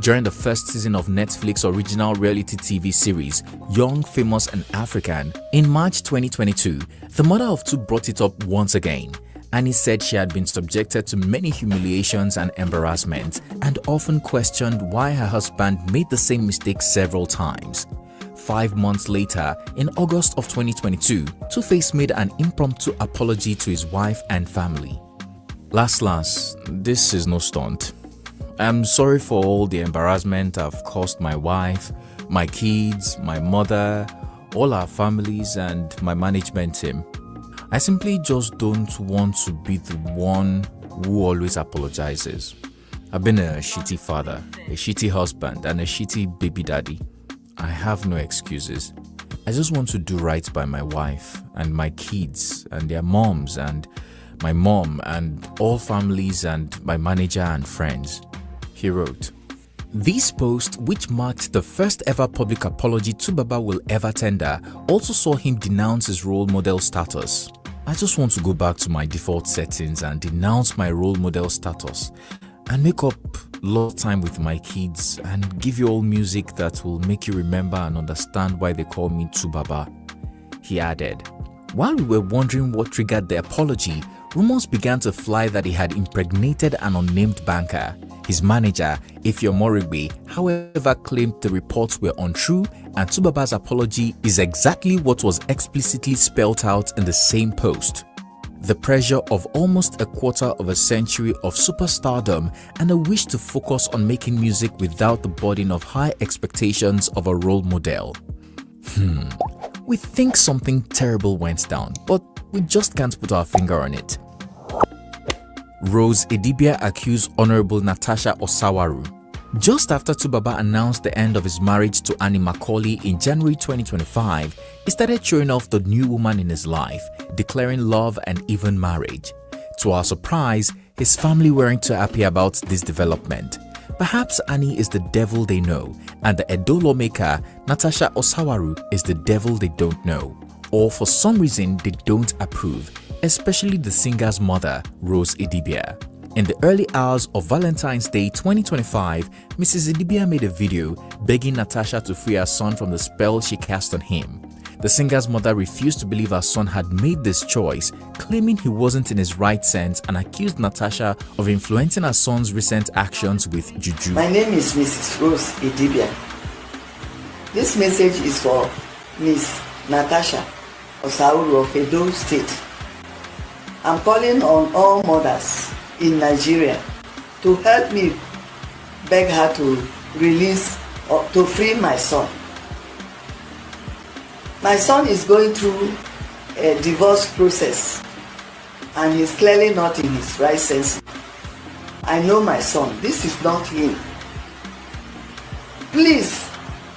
During the first season of Netflix original reality TV series Young, Famous and African in March 2022, the mother of two brought it up once again. Annie said she had been subjected to many humiliations and embarrassment and often questioned why her husband made the same mistake several times. 5 months later, in August of 2022, Two-Face made an impromptu apology to his wife and family. Last, this is no stunt. I'm sorry for all the embarrassment I've caused my wife, my kids, my mother, all our families and my management team. I simply just don't want to be the one who always apologizes. I've been a shitty father, a shitty husband and a shitty baby daddy. I have no excuses. I just want to do right by my wife and my kids and their moms and my mom and all families and my manager and friends, he wrote. This post, which marked the first ever public apology Tubaba will ever tender, also saw him denounce his role model status. I just want to go back to my default settings and denounce my role model status and make up lot time with my kids and give you all music that will make you remember and understand why they call me Tubaba, he added. While we were wondering what triggered the apology, rumors began to fly that he had impregnated an unnamed banker. His manager, Ifyo Morigbe, however, claimed the reports were untrue and Tubaba's apology is exactly what was explicitly spelled out in the same post. The pressure of almost a quarter of a century of superstardom and a wish to focus on making music without the burden of high expectations of a role model. We think something terrible went down, but we just can't put our finger on it. Rose Adibia accused Honorable Natasha Osawaru. Just after Tubaba announced the end of his marriage to Annie Macaulay in January 2025, he started showing off the new woman in his life, declaring love and even marriage. To our surprise, his family weren't too happy about this development. Perhaps Annie is the devil they know, and the Edo lawmaker Natasha Osawaru is the devil they don't know, or for some reason they don't approve, especially the singer's mother, Rose Adibia. In the early hours of Valentine's Day 2025, Mrs. Adibia made a video begging Natasha to free her son from the spell she cast on him. The singer's mother refused to believe her son had made this choice, claiming he wasn't in his right sense and accused Natasha of influencing her son's recent actions with juju. My name is Mrs. Rose Adibia. This message is for Miss Natasha Osawaru of Edo State. I'm calling on all mothers in Nigeria to help me beg her to release or to free my son. My son is going through a divorce process and he's clearly not in his right senses. I know my son, this is not him. Please,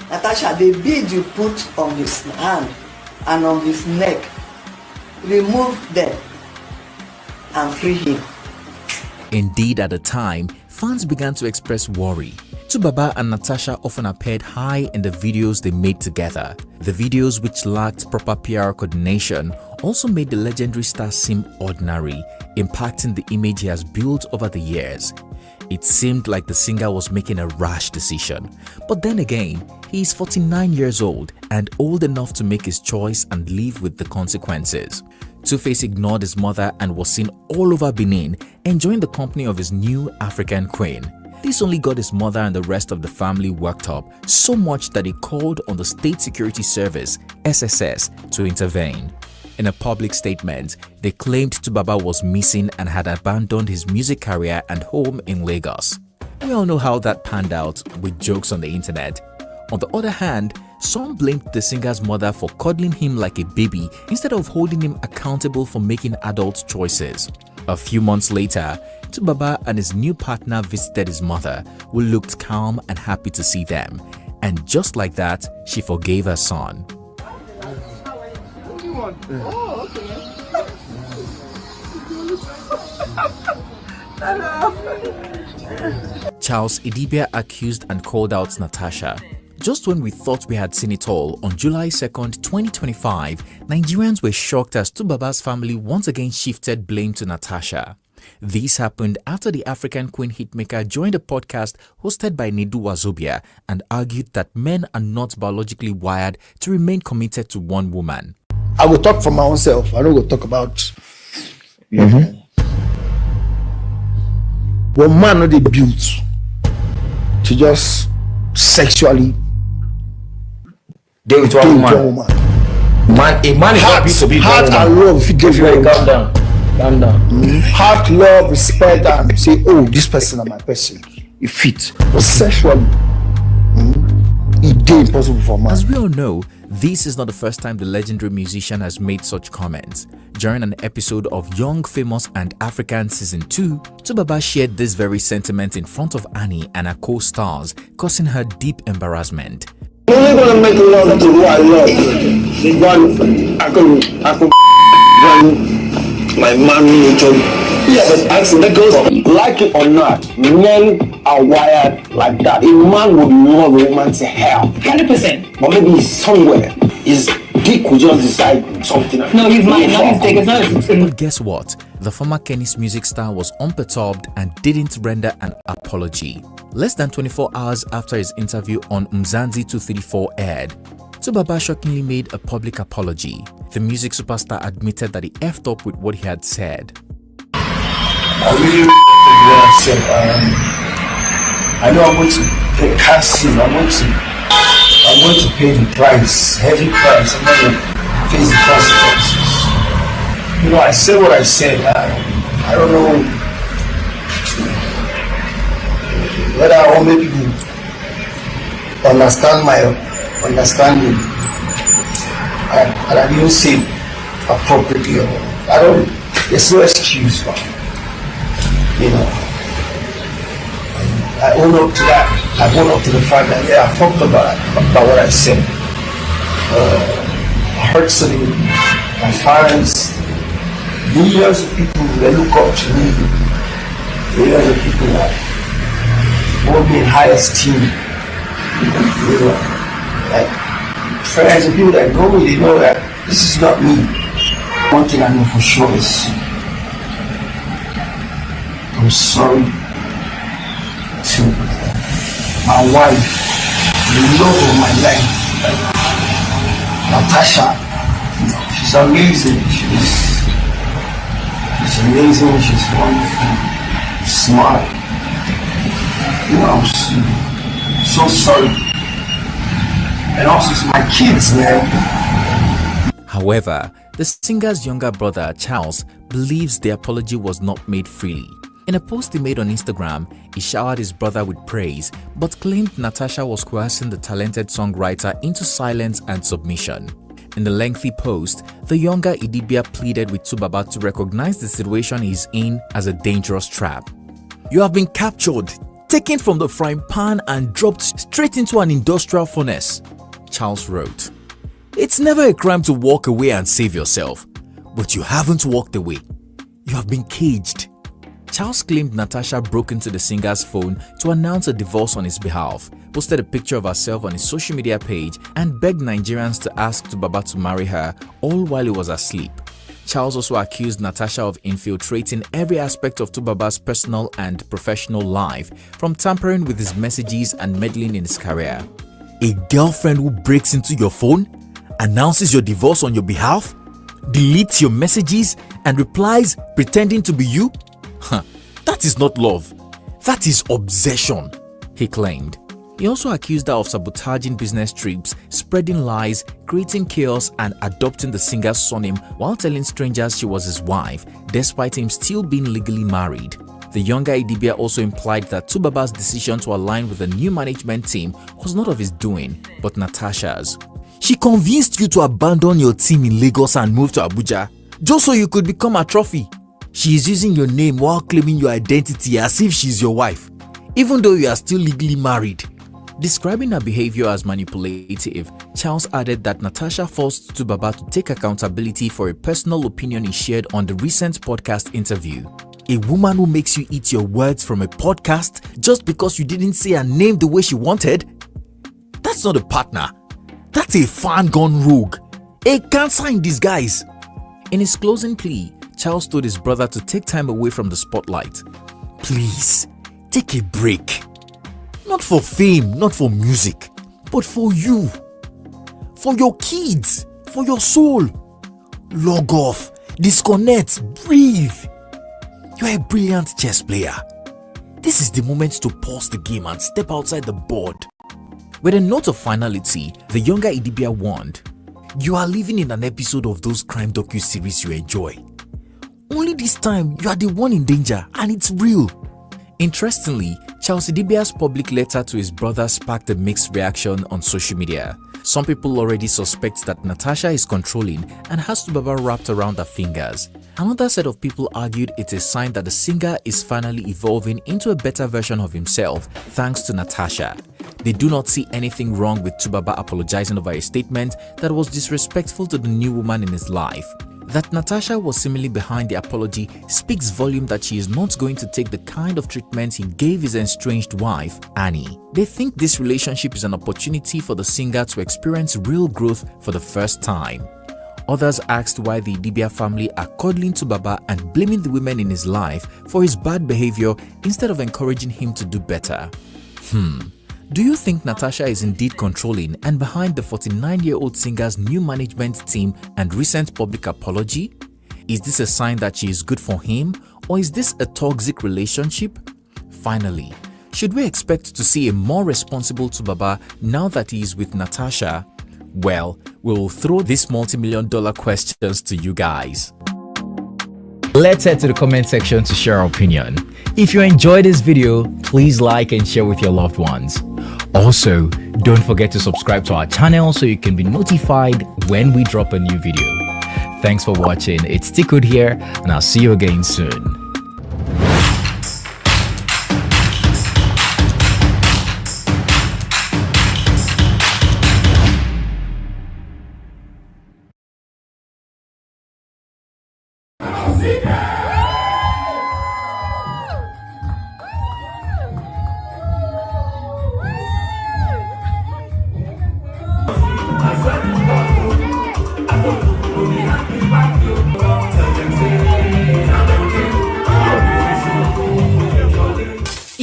Natasha, the bead you put on his hand and on his neck remove them and free him. Indeed, at the time, fans began to express worry. Tubaba and Natasha often appeared high in the videos they made together. The videos, which lacked proper PR coordination, also made the legendary star seem ordinary, impacting the image he has built over the years. It seemed like the singer was making a rash decision. But then again, he is 49 years old and old enough to make his choice and live with the consequences. Two-Face ignored his mother and was seen all over Benin, enjoying the company of his new African queen. This only got his mother and the rest of the family worked up so much that he called on the State Security Service (SSS) to intervene. In a public statement, they claimed Tubaba was missing and had abandoned his music career and home in Lagos. We all know how that panned out with jokes on the internet. On the other hand, some blamed the singer's mother for coddling him like a baby instead of holding him accountable for making adult choices. A few months later, Tubaba and his new partner visited his mother, who looked calm and happy to see them. And just like that, she forgave her son. What do you want? Oh, okay. Hello. Charles Adibia accused and called out Natasha. Just when we thought we had seen it all, on July 2nd, 2025, Nigerians were shocked as Tubaba's family once again shifted blame to Natasha. This happened after the African Queen hitmaker joined a podcast hosted by Nedu Wazobia and argued that men are not biologically wired to remain committed to one woman. I will talk for my own self. I don't go talk about one man not built to just sexually deal with one woman. A man is not built to be heart and love. If you give you calm down. Heart, love, respect, and say, oh, this person is my person. It fits. But sexually, it's impossible for man. As we all know, this is not the first time the legendary musician has made such comments. During an episode of Young, Famous and African Season 2, Tubaba shared this very sentiment in front of Annie and her co-stars, causing her deep embarrassment. I'm only gonna make love to who I love. I could my man nature. Yeah, but ask the girls, like it or not, men are wired like that. A man would love a woman to hell. 100%. But maybe he's somewhere. His dick will just decide something. No, he's mine, not his dick. It's not his. But guess what? The former Kenny's music star was unperturbed and didn't render an apology. Less than 24 hours after his interview on Mzanzi 234 aired, Tubaba shockingly made a public apology. The music superstar admitted that he effed up with what he had said. I really said, I know I'm going to pay casting, I'm going to pay the price, heavy price. I'm going to face the consequences. You know, I said what I said. I don't know whether I want people understand my understanding. And I didn't say appropriately. There's no excuse for it. You know, I own up to that. I own up to the fact that, yeah, I talked about what I said. Hurts me, my parents, millions of people that look up to me, millions of people that hold me in high esteem. You know, like friends and people that know me, they know that this is not me. One thing I know for sure is I'm sorry to my wife, the love of my life, Natasha. She's amazing. She's amazing. She's wonderful, smart. You know, I'm so sorry. And also to my kids, man. However, the singer's younger brother, Charles, believes the apology was not made freely. In a post he made on Instagram, he showered his brother with praise, but claimed Natasha was coercing the talented songwriter into silence and submission. In the lengthy post, the younger Adibia pleaded with Tubaba to recognize the situation he's in as a dangerous trap. "You have been captured, taken from the frying pan and dropped straight into an industrial furnace," Charles wrote. "It's never a crime to walk away and save yourself. but you haven't walked away. You have been caged. Charles claimed Natasha broke into the singer's phone to announce a divorce on his behalf, posted a picture of herself on his social media page, and begged Nigerians to ask Tubaba to marry her, all while he was asleep. Charles also accused Natasha of infiltrating every aspect of Tubaba's personal and professional life, from tampering with his messages and meddling in his career. A girlfriend who breaks into your phone, announces your divorce on your behalf, deletes your messages and replies pretending to be you? That is not love. That is obsession, he claimed. He also accused her of sabotaging business trips, spreading lies, creating chaos and adopting the singer's surname while telling strangers she was his wife, despite him still being legally married. The younger Adibia also implied that Tubaba's decision to align with the new management team was not of his doing, but Natasha's. She convinced you to abandon your team in Lagos and move to Abuja, just so you could become a trophy. She is using your name while claiming your identity as if she's your wife, even though you are still legally married. Describing her behavior as manipulative, Charles added that Natasha forced Tubaba to take accountability for a personal opinion he shared on the recent podcast interview. A woman who makes you eat your words from a podcast just because you didn't say her name the way she wanted? That's not a partner. That's a fan gone rogue. A cancer in disguise. In his closing plea, Charles told his brother to take time away from the spotlight. Please, take a break. Not for fame, not for music, but for you. For your kids, for your soul. Log off, disconnect, breathe. You're a brilliant chess player. This is the moment to pause the game and step outside the board. With a note of finality, the younger Adibia warned, you are living in an episode of those crime docu-series you enjoy. Only this time, you are the one in danger and it's real. Interestingly, Charles Adibia's public letter to his brother sparked a mixed reaction on social media. Some people already suspect that Natasha is controlling and has Tubaba wrapped around her fingers. Another set of people argued it's a sign that the singer is finally evolving into a better version of himself thanks to Natasha. They do not see anything wrong with Tubaba apologizing over a statement that was disrespectful to the new woman in his life. That Natasha was seemingly behind the apology speaks volume that she is not going to take the kind of treatment he gave his estranged wife, Annie. They think this relationship is an opportunity for the singer to experience real growth for the first time. Others asked why the Adibia family are coddling Tubaba and blaming the women in his life for his bad behavior instead of encouraging him to do better. Do you think Natasha is indeed controlling and behind the 49-year-old singer's new management team and recent public apology? Is this a sign that she is good for him, or is this a toxic relationship? Finally, should we expect to see a more responsible Tubaba now that he is with Natasha? Well, we'll throw these multi-million-dollar questions to you guys. Let's head to the comment section to share our opinion. If you enjoyed this video, please like and share with your loved ones. Also, don't forget to subscribe to our channel so you can be notified when we drop a new video. Thanks for watching. It's Tiko here, and I'll see you again soon.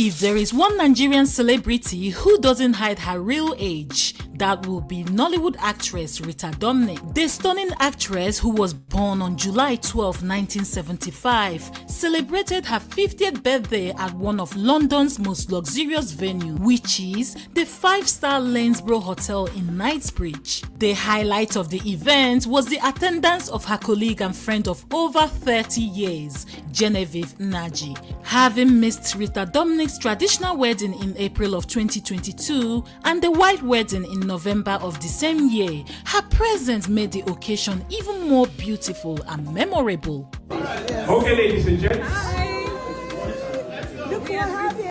If there is one Nigerian celebrity who doesn't hide her real age, that will be Nollywood actress RITA DOMINIC. The stunning actress, who was born on July 12, 1975, celebrated her 50th birthday at one of London's most luxurious venues, which is the 5-star Lanesborough Hotel in Knightsbridge. The highlight of the event was the attendance of her colleague and friend of over 30 years, Genevieve Naji. Having missed RITA DOMINIC's traditional wedding in April of 2022 and the white wedding in November of the same year, her presence made the occasion even more beautiful and memorable. Okay, ladies and gents. Look what happened.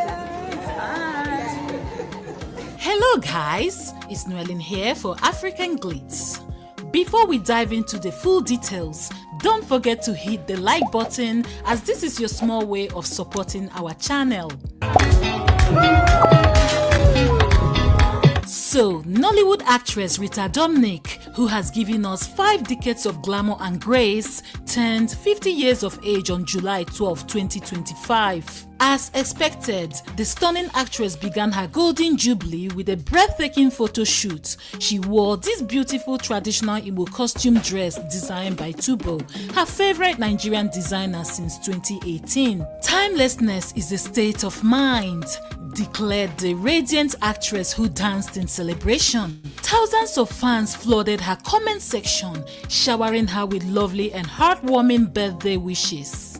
Hello guys, it's Noeline here for African Glitz. Before we dive into the full details, Don't forget to hit the like button, as this is your small way of supporting our channel. So, Nollywood actress Rita Dominic, who has given us 5 decades of glamour and grace, turned 50 years of age on July 12, 2025. As expected, the stunning actress began her golden jubilee with a breathtaking photo shoot. She wore this beautiful traditional Igbo costume dress designed by Tiko, her favorite Nigerian designer since 2018. Timelessness is a state of mind, declared the radiant actress who danced in celebration. Thousands of fans flooded her comment section, showering her with lovely and heartwarming birthday wishes.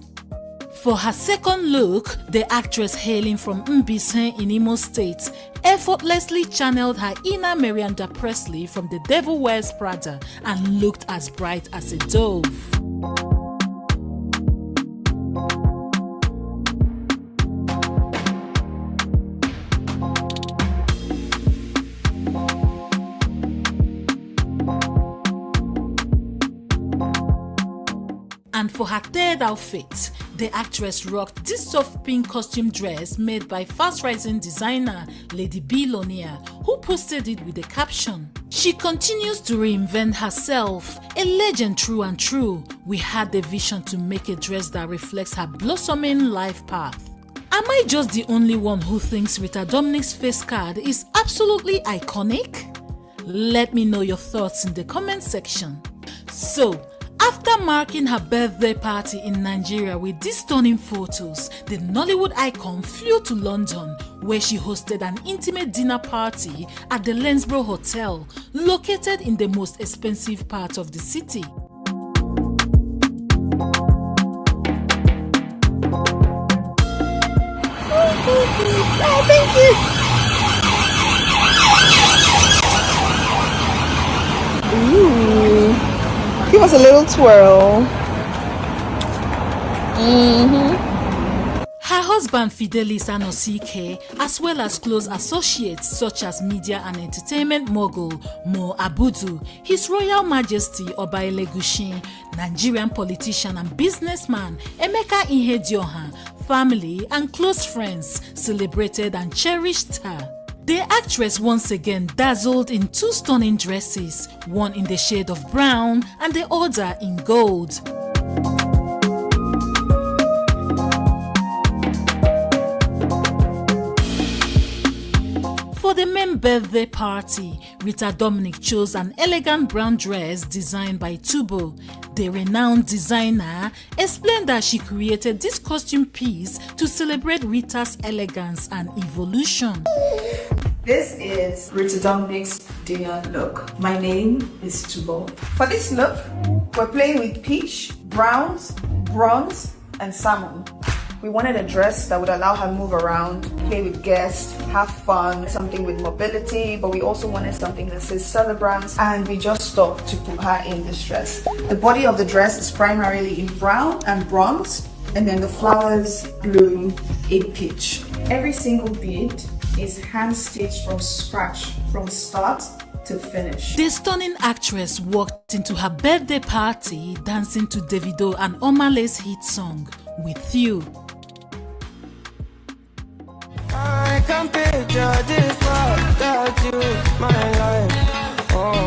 For her second look, the actress hailing from Mbise in Imo State effortlessly channeled her inner Miranda Presley from The Devil Wears Prada and looked as bright as a dove. And for her third outfit, the actress rocked this soft pink costume dress made by fast-rising designer Lady B. Lanier, who posted it with the caption, "She continues to reinvent herself, a legend true and true. We had the vision to make a dress that reflects her blossoming life path." Am I just the only one who thinks Rita Dominic's face card is absolutely iconic? Let me know your thoughts in the comment section. So, after marking her birthday party in Nigeria with these stunning photos, the Nollywood icon flew to London, where she hosted an intimate dinner party at the Lanesborough Hotel, located in the most expensive part of the city. Oh, thank you. Ooh. Give us a little twirl. Her husband Fidelis Anosike, as well as close associates such as media and entertainment mogul Mo Abudu, His Royal Majesty Oba Elegushi, Nigerian politician and businessman Emeka Ihedioha, family and close friends celebrated and cherished her. The actress once again dazzled in 2 stunning dresses, one in the shade of brown and the other in gold. For the main birthday party, Rita Dominic chose an elegant brown dress designed by Taba. The renowned designer explained that she created this costume piece to celebrate Rita's elegance and evolution. This is Rita Dominic's dinner look. My name is Taba. For this look, we're playing with peach, browns, bronze, and salmon. We wanted a dress that would allow her to move around, play with guests, have fun, something with mobility, but we also wanted something that says celebrants, and we just thought to put her in this dress. The body of the dress is primarily in brown and bronze, and then the flowers bloom in peach. Every single bead is hand-stitched from scratch, from start to finish. The stunning actress walked into her birthday party dancing to Davido and Omale's hit song, With You. I can't picture this without you, my life. Oh.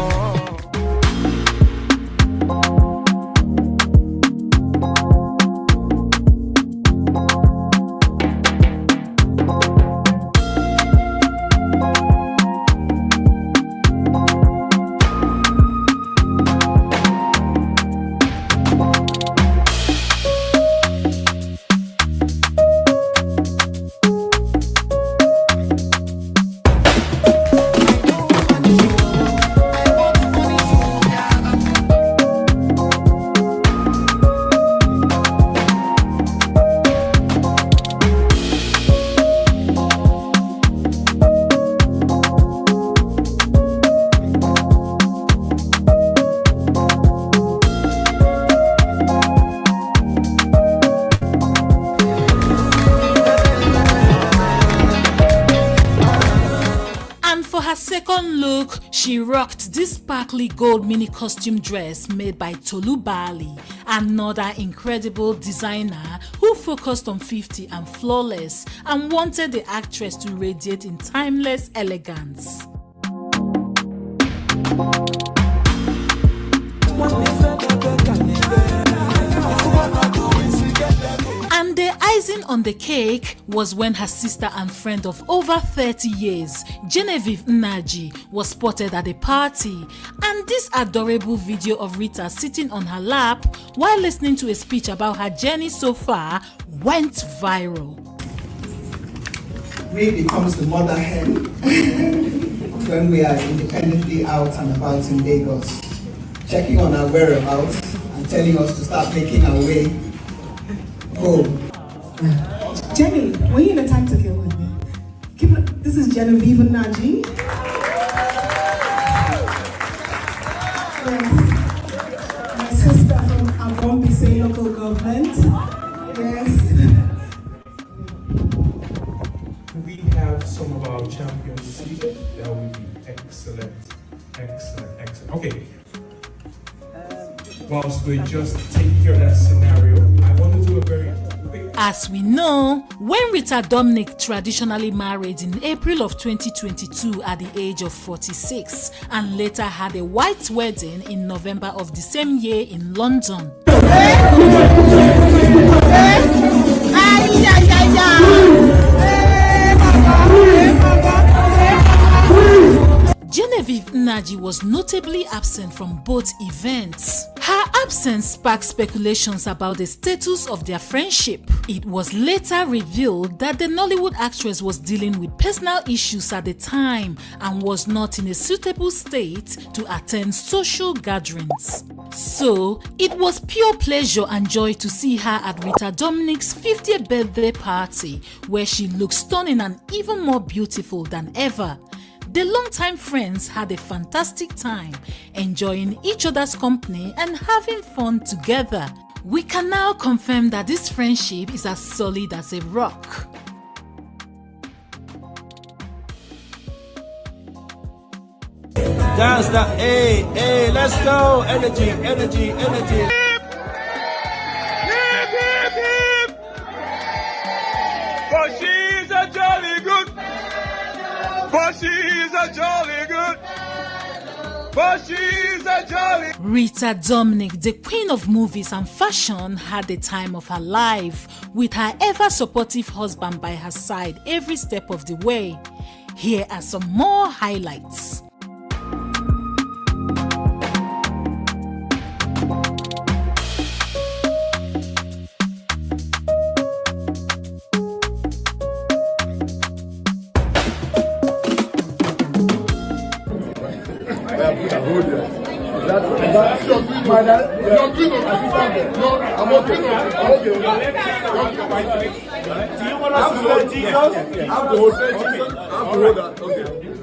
her second look, she rocked this sparkly gold mini costume dress made by Tolu Bali, another incredible designer who focused on 50 and flawless and wanted the actress to radiate in timeless elegance. And the icing on the cake was when her sister and friend of over 30 years, Genevieve Nnaji, was spotted at a party, and this adorable video of Rita sitting on her lap while listening to a speech about her journey so far went viral. Ray becomes the mother hen when we are independently out and about in Lagos, checking on our whereabouts and telling us to start making our way home. Jenny, were you in a time to kill with me? This is Genevieve Nnaji. Yes. My sister from Abombise local government. Yes. We have some of our champions seated. That would be excellent, excellent, excellent. Okay. Whilst we just take care of that scenario, I want to do a very quick... As we know, when Rita Dominic traditionally married in April of 2022 at the age of 46 and later had a white wedding in November of the same year in London. Genevieve Nnaji was notably absent from both events. Her absence sparked speculations about the status of their friendship. It was later revealed that the Nollywood actress was dealing with personal issues at the time and was not in a suitable state to attend social gatherings. So, it was pure pleasure and joy to see her at Rita Dominic's 50th birthday party, where she looked stunning and even more beautiful than ever. The longtime friends had a fantastic time, enjoying each other's company and having fun together. We can now confirm that this friendship is as solid as a rock. Dance that, hey, hey, let's go, energy, energy, energy. But she's a jolly good. But she's a jolly good. But she's a jolly. Rita Dominic, the queen of movies and fashion, had the time of her life with her ever supportive husband by her side every step of the way. Here are some more highlights.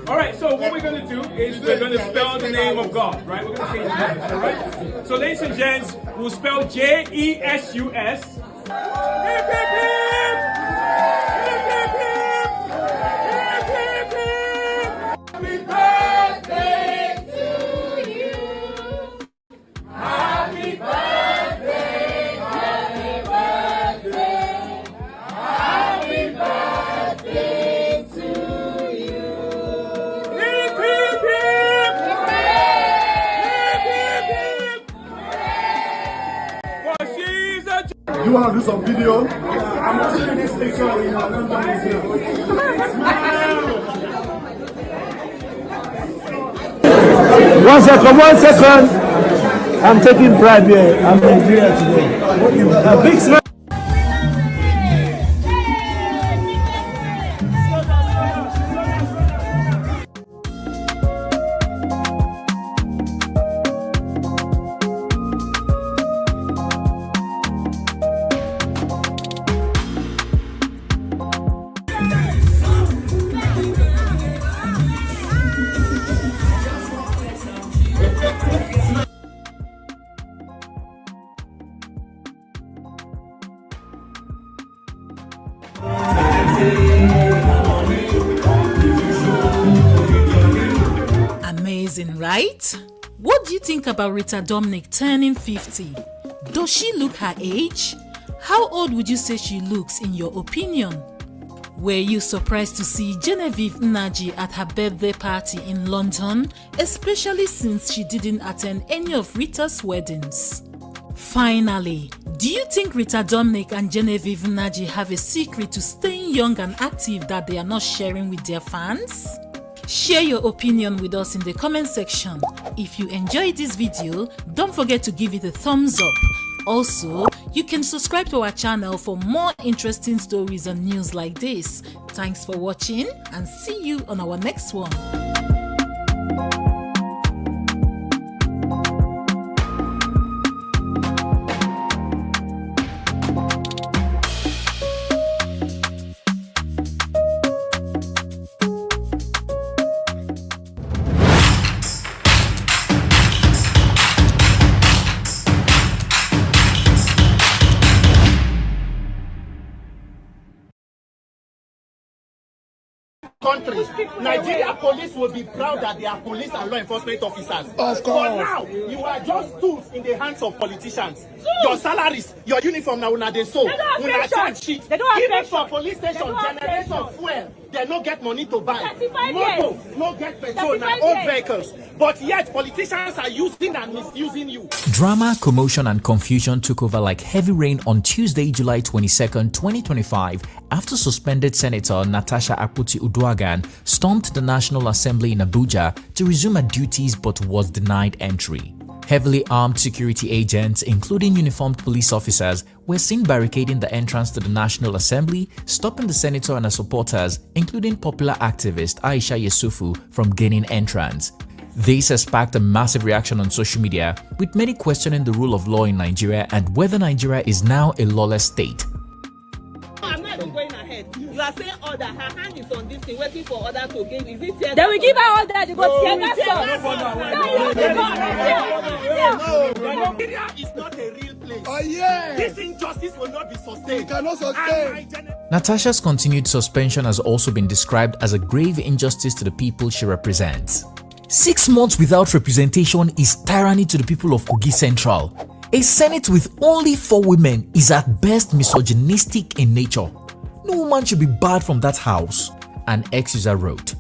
All right, so what we're going to do is we're going to spell the name of God, right? We're going to change the name, all right? So, ladies and gents, we'll spell J-E-S-U-S. Hip, hip, hip! Hip, hip, hip! Hip, hip, hip! Happy birthday to you! Happy birthday! Happy birthday! Happy birthday to you! Hip, hip, hip! Hip, hip, hip! For she's a... You want to do some video? I'm watching this picture in One second. I'm taking bribe here. I'm in Nigeria today. A big smile. right? What do you think about Rita Dominic turning 50? Does she look her age? How old would you say she looks in your opinion? Were you surprised to see Genevieve Nnaji at her birthday party in London, especially since she didn't attend any of Rita's weddings? Finally, do you think Rita Dominic and Genevieve Nnaji have a secret to staying young and active that they are not sharing with their fans? Share your opinion with us in the comment section. If you enjoyed this video, don't forget to give it a thumbs up. Also, you can subscribe to our channel for more interesting stories and news like this. Thanks for watching and see you on our next one. Country, Nigeria police will be proud that they are police and law enforcement officers. Of course. For now, you are just tools in the hands of politicians. Your salaries, your uniform now, they so. Una charge sheet. Even for police station, generation fuel, they no get money to buy. Moto, no get petrol, now old vehicles. But yet, politicians are using and misusing you. Drama, commotion and confusion took over like heavy rain on Tuesday, July 22nd, 2025 after suspended Senator Natasha Akpoti-Uduaghan stormed the National Assembly in Abuja to resume her duties but was denied entry. Heavily armed security agents, including uniformed police officers, were seen barricading the entrance to the National Assembly, stopping the senator and her supporters, including popular activist Aisha Yesufu, from gaining entrance. This has sparked a massive reaction on social media, with many questioning the rule of law in Nigeria and whether Nigeria is now a lawless state. I'm not even going ahead. You are saying order. Her hand is on this thing, waiting for order to give. Is it tear? They will give her order. They go tear gas. No, Nigeria is not a real place. Oh yeah. This injustice will not be sustained. It cannot sustain. Natasha's continued suspension has also been described as a grave injustice to the people she represents. 6 months without representation is tyranny to the people of Kogi Central. A Senate with only 4 women is at best misogynistic in nature. No woman should be barred from that house, an ex-user wrote.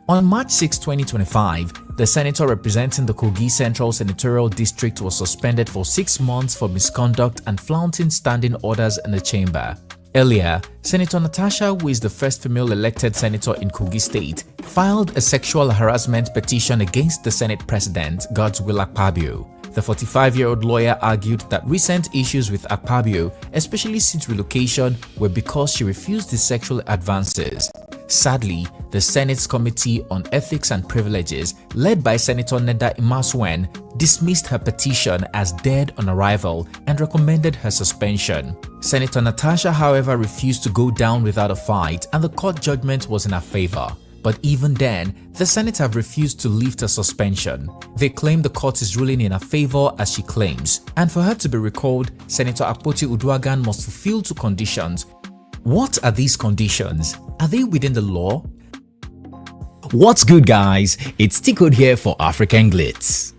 On March 6, 2025, the senator representing the Kogi Central Senatorial District was suspended for 6 months for misconduct and flaunting standing orders in the chamber. Earlier, Senator Natasha, who is the first female elected senator in Kogi State, filed a sexual harassment petition against the Senate President, Godswill Akpabio. The 45-year-old lawyer argued that recent issues with Akpabio, especially since relocation, were because she refused his sexual advances. Sadly, the Senate's Committee on Ethics and Privileges, led by Senator Neda Imasuen, dismissed her petition as dead on arrival and recommended her suspension. Senator Natasha, however, refused to go down without a fight, and the court judgment was in her favor. But even then, the Senate have refused to lift her suspension. They claim the court is ruling in her favor as she claims, and for her to be recalled, Senator Akpoti-Uduaghan must fulfill 2 conditions. What are these conditions? Are they within the law? What's good, guys? It's Tiko here for African Glitz.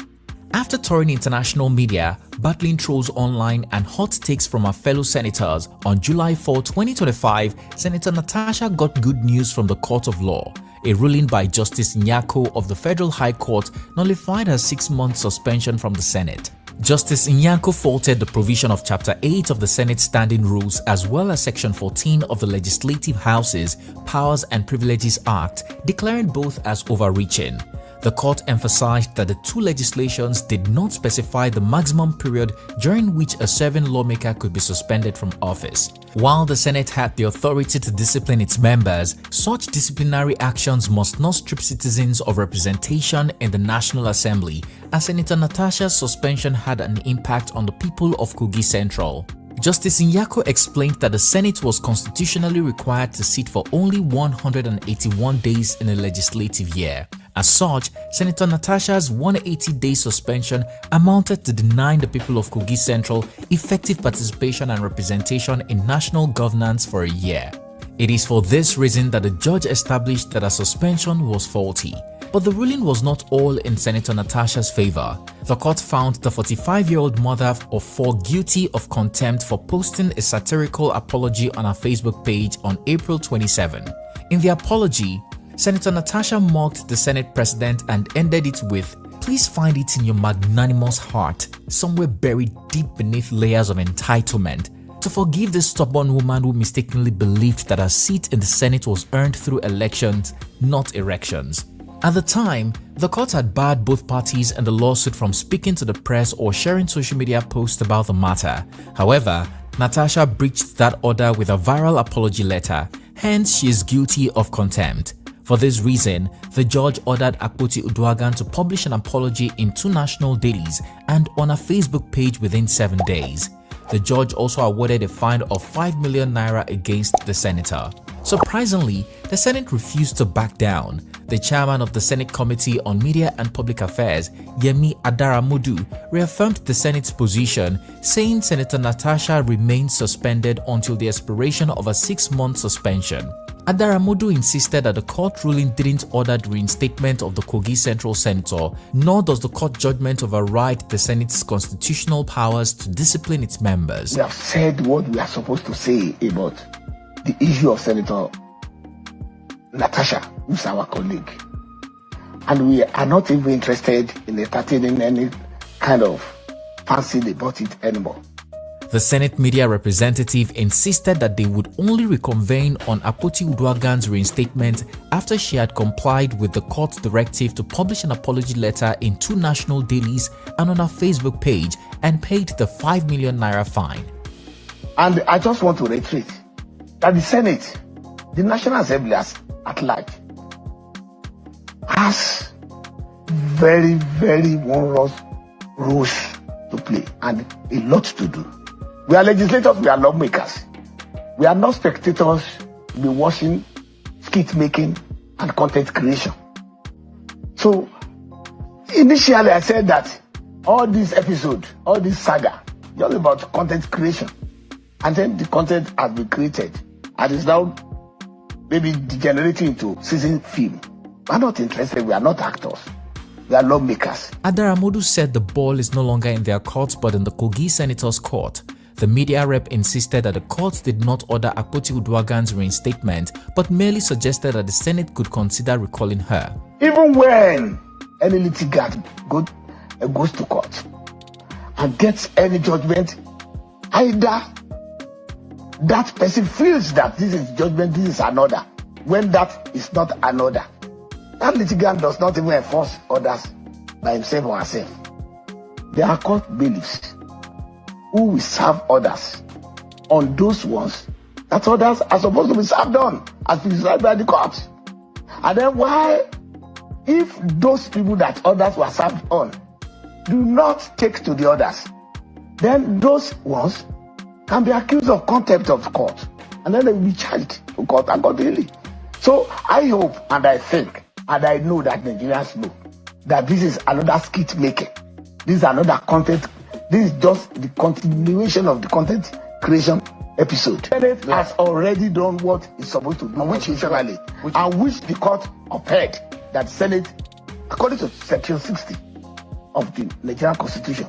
After touring international media, battling trolls online and hot takes from her fellow senators, on July 4, 2025, Senator Natasha got good news from the Court of Law. A ruling by Justice Nyako of the Federal High Court nullified her 6-month suspension from the Senate. Justice Nyako faulted the provision of Chapter 8 of the Senate Standing Rules as well as Section 14 of the Legislative House's Powers and Privileges Act, declaring both as overreaching. The court emphasized that the 2 legislations did not specify the maximum period during which a serving lawmaker could be suspended from office. While the Senate had the authority to discipline its members, such disciplinary actions must not strip citizens of representation in the National Assembly, as Senator Natasha's suspension had an impact on the people of Kogi Central. Justice Nyako explained that the Senate was constitutionally required to sit for only 181 days in a legislative year. As such, Senator Natasha's 180-day suspension amounted to denying the people of Kogi Central effective participation and representation in national governance for a year. It is for this reason that the judge established that her suspension was faulty. But the ruling was not all in Senator Natasha's favor. The court found the 45-year-old mother of 4 guilty of contempt for posting a satirical apology on her Facebook page on April 27. In the apology, Senator Natasha mocked the Senate president and ended it with, "Please find it in your magnanimous heart, somewhere buried deep beneath layers of entitlement, to forgive this stubborn woman who mistakenly believed that her seat in the Senate was earned through elections, not erections." At the time, the court had barred both parties in the lawsuit from speaking to the press or sharing social media posts about the matter. However, Natasha breached that order with a viral apology letter, hence she is guilty of contempt. For this reason, the judge ordered Akpoti Uduaghan to publish an apology in 2 national dailies and on her Facebook page within 7 days. The judge also awarded a fine of 5 million naira against the senator. Surprisingly, the Senate refused to back down. The chairman of the Senate Committee on Media and Public Affairs, Yemi Adaramodu, reaffirmed the Senate's position, saying Senator Natasha remains suspended until the expiration of a 6-month suspension. Adaramodu insisted that the court ruling didn't order the reinstatement of the Kogi Central Senator, nor does the court judgment override the Senate's constitutional powers to discipline its members. We have said what we are supposed to say about the issue of Senator Natasha, who is our colleague. And we are not even interested in entertaining any kind of fancy about it anymore. The Senate media representative insisted that they would only reconvene on Akpoti Uduaghan's reinstatement after she had complied with the court's directive to publish an apology letter in 2 national dailies and on her Facebook page and paid the 5 million naira fine. And I just want to reiterate that the Senate, the National Assembly at large, has very, very onerous roles to play and a lot to do. We are legislators, we are lawmakers. We are not spectators to be watching skit making and content creation. So initially I said that all this episode, all this saga, is all about content creation. And then the content has been created and is now maybe degenerating into season film. We are not interested, we are not actors. We are lawmakers. Adaramodu said the ball is no longer in their court but in the Kogi Senator's court. The media rep insisted that the court did not order Akpoti Uduaghan's reinstatement but merely suggested that the Senate could consider recalling her. Even when any litigant goes to court and gets any judgment, either that person feels that this is judgment, this is another. When that is not another, that litigant does not even enforce orders by himself or herself. They are called bailiffs who will serve others on those ones that others are supposed to be served on as prescribed by the court. And then why, if those people that others were served on do not take to the others, then those ones can be accused of contempt of court and then they will be charged to court accordingly. So I hope and I think and I know that Nigerians know that this is another skit making. This is another content. This is just the continuation of the content creation episode. The Senate has already done what it's supposed to do, which the court upheld that the Senate, according to Section 60 of the Nigerian Constitution,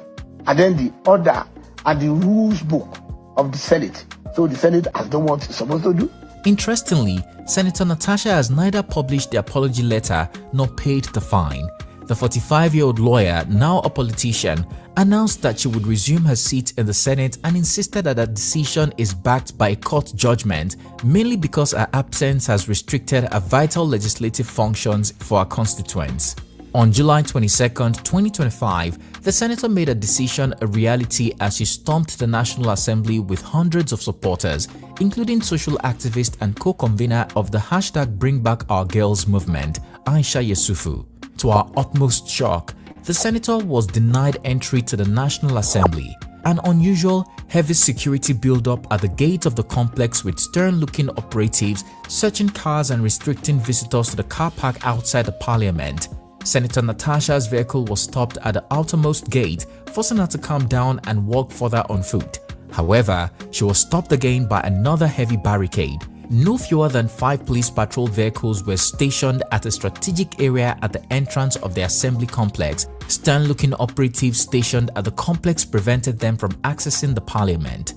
and then the order and the rules book of the Senate. So the Senate has done what it's supposed to do. Interestingly, Senator Natasha has neither published the apology letter nor paid the fine. The 45-year-old lawyer, now a politician, announced that she would resume her seat in the Senate and insisted that that decision is backed by a court judgment, mainly because her absence has restricted her vital legislative functions for her constituents. On July 22, 2025, the senator made a decision a reality as she stormed the National Assembly with hundreds of supporters, including social activist and co-convener of the #BringBackOurGirls movement, Aisha Yesufu. To our utmost shock, the senator was denied entry to the National Assembly. An unusual, heavy security build-up at the gate of the complex with stern-looking operatives searching cars and restricting visitors to the car park outside the parliament. Senator Natasha's vehicle was stopped at the outermost gate, forcing her to calm down and walk further on foot. However, she was stopped again by another heavy barricade. no fewer than 5 police patrol vehicles were stationed at a strategic area at the entrance of the assembly complex. Stern-looking operatives stationed at the complex prevented them from accessing the parliament.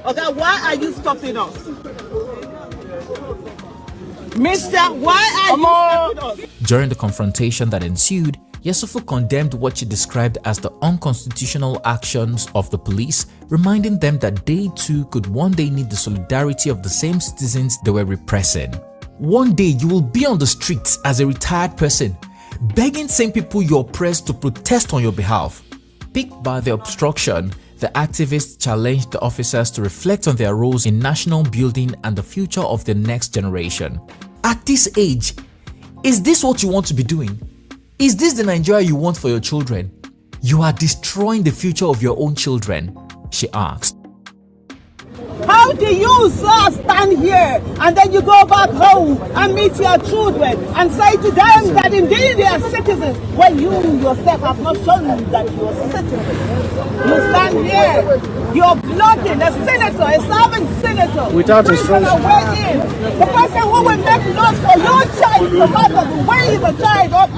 Okay, why are you stopping us? Mister, why are you stopping us? During the confrontation that ensued, Yesufu condemned what she described as the unconstitutional actions of the police, reminding them that they too could one day need the solidarity of the same citizens they were repressing. One day you will be on the streets as a retired person, begging same people you oppress to protest on your behalf. Piqued by the obstruction, the activists challenged the officers to reflect on their roles in national building and the future of the next generation. At this age, is this what you want to be doing? Is this the Nigeria you want for your children? You are destroying the future of your own children, she asked. How do you, sir, stand here and then you go back home and meet your children and say to them that indeed they are citizens when you yourself have not shown that you are citizens? You stand here, you're blocking a senator, a serving senator, without instruction. The person who will make laws for your child, no matter the way the child up.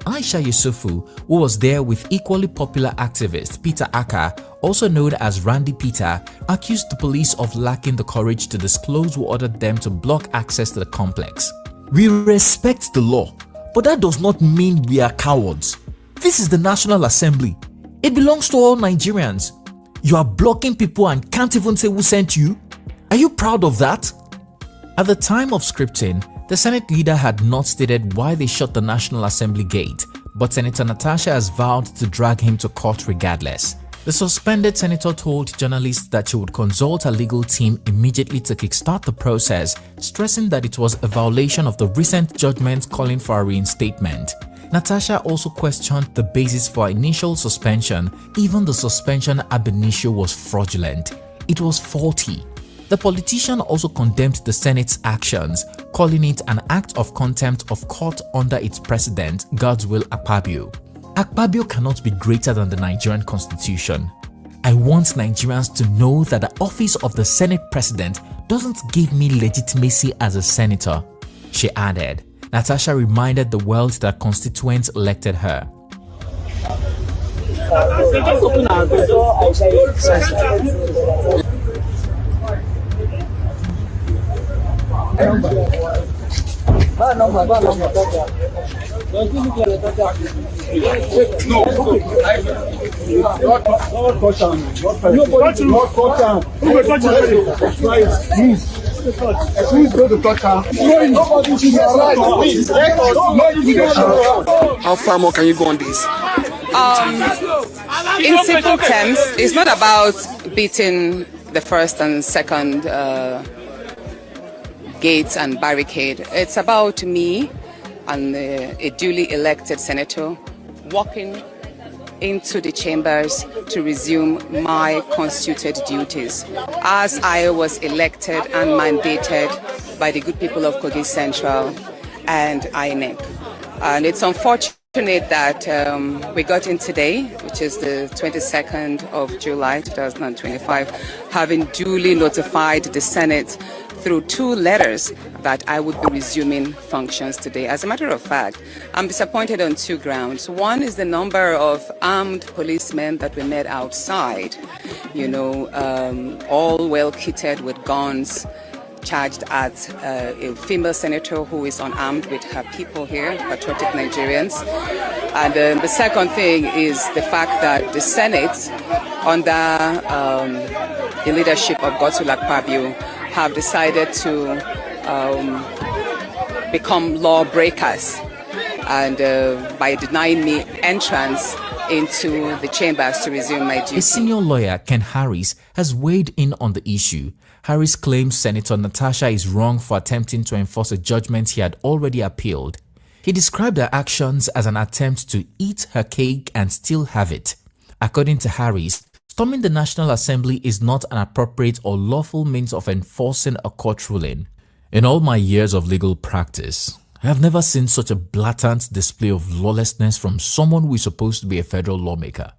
Aisha Yusufu, who was there with equally popular activist Peter Aka, also known as Randy Peter, accused the police of lacking the courage to disclose who ordered them to block access to the complex. We respect the law, but that does not mean we are cowards. This is the National Assembly. It belongs to all Nigerians. You are blocking people and can't even say who sent you? Are you proud of that? At the time of scripting, the Senate leader had not stated why they shut the National Assembly gate, but Senator Natasha has vowed to drag him to court regardless. The suspended senator told journalists that she would consult her legal team immediately to kickstart the process, stressing that it was a violation of the recent judgment calling for a reinstatement. Natasha also questioned the basis for her initial suspension. Even the suspension ab initio was fraudulent. It was faulty. The politician also condemned the Senate's actions, calling it an act of contempt of court under its president, Godswill Akpabio. Akpabio cannot be greater than the Nigerian constitution. I want Nigerians to know that the office of the Senate president doesn't give me legitimacy as a senator, she added. Natasha reminded the world that constituents elected her. How far more can you go on this? In simple terms, it's not about beating the first and second gates and barricade. It's about me and a duly elected senator walking into the chambers to resume my constituted duties as I was elected and mandated by the good people of Kogi Central and INEC. And it's unfortunate that we got in today, which is the 22nd of July 2025, having duly notified the Senate through 2 letters that I would be resuming functions today. As a matter of fact, I'm disappointed on 2 grounds. One is the number of armed policemen that we met outside, all well kitted with guns, charged at a female senator who is unarmed with her people here, patriotic Nigerians. And the second thing is the fact that the Senate, under the leadership of Godswill Akpabio, have decided to become lawbreakers and by denying me entrance into the chambers to resume my duty. A senior lawyer, Ken Harris, has weighed in on the issue. Harris claims Senator Natasha is wrong for attempting to enforce a judgment he had already appealed. He described her actions as an attempt to eat her cake and still have it. According to Harris, storming the National Assembly is not an appropriate or lawful means of enforcing a court ruling. In all my years of legal practice, I have never seen such a blatant display of lawlessness from someone who is supposed to be a federal lawmaker.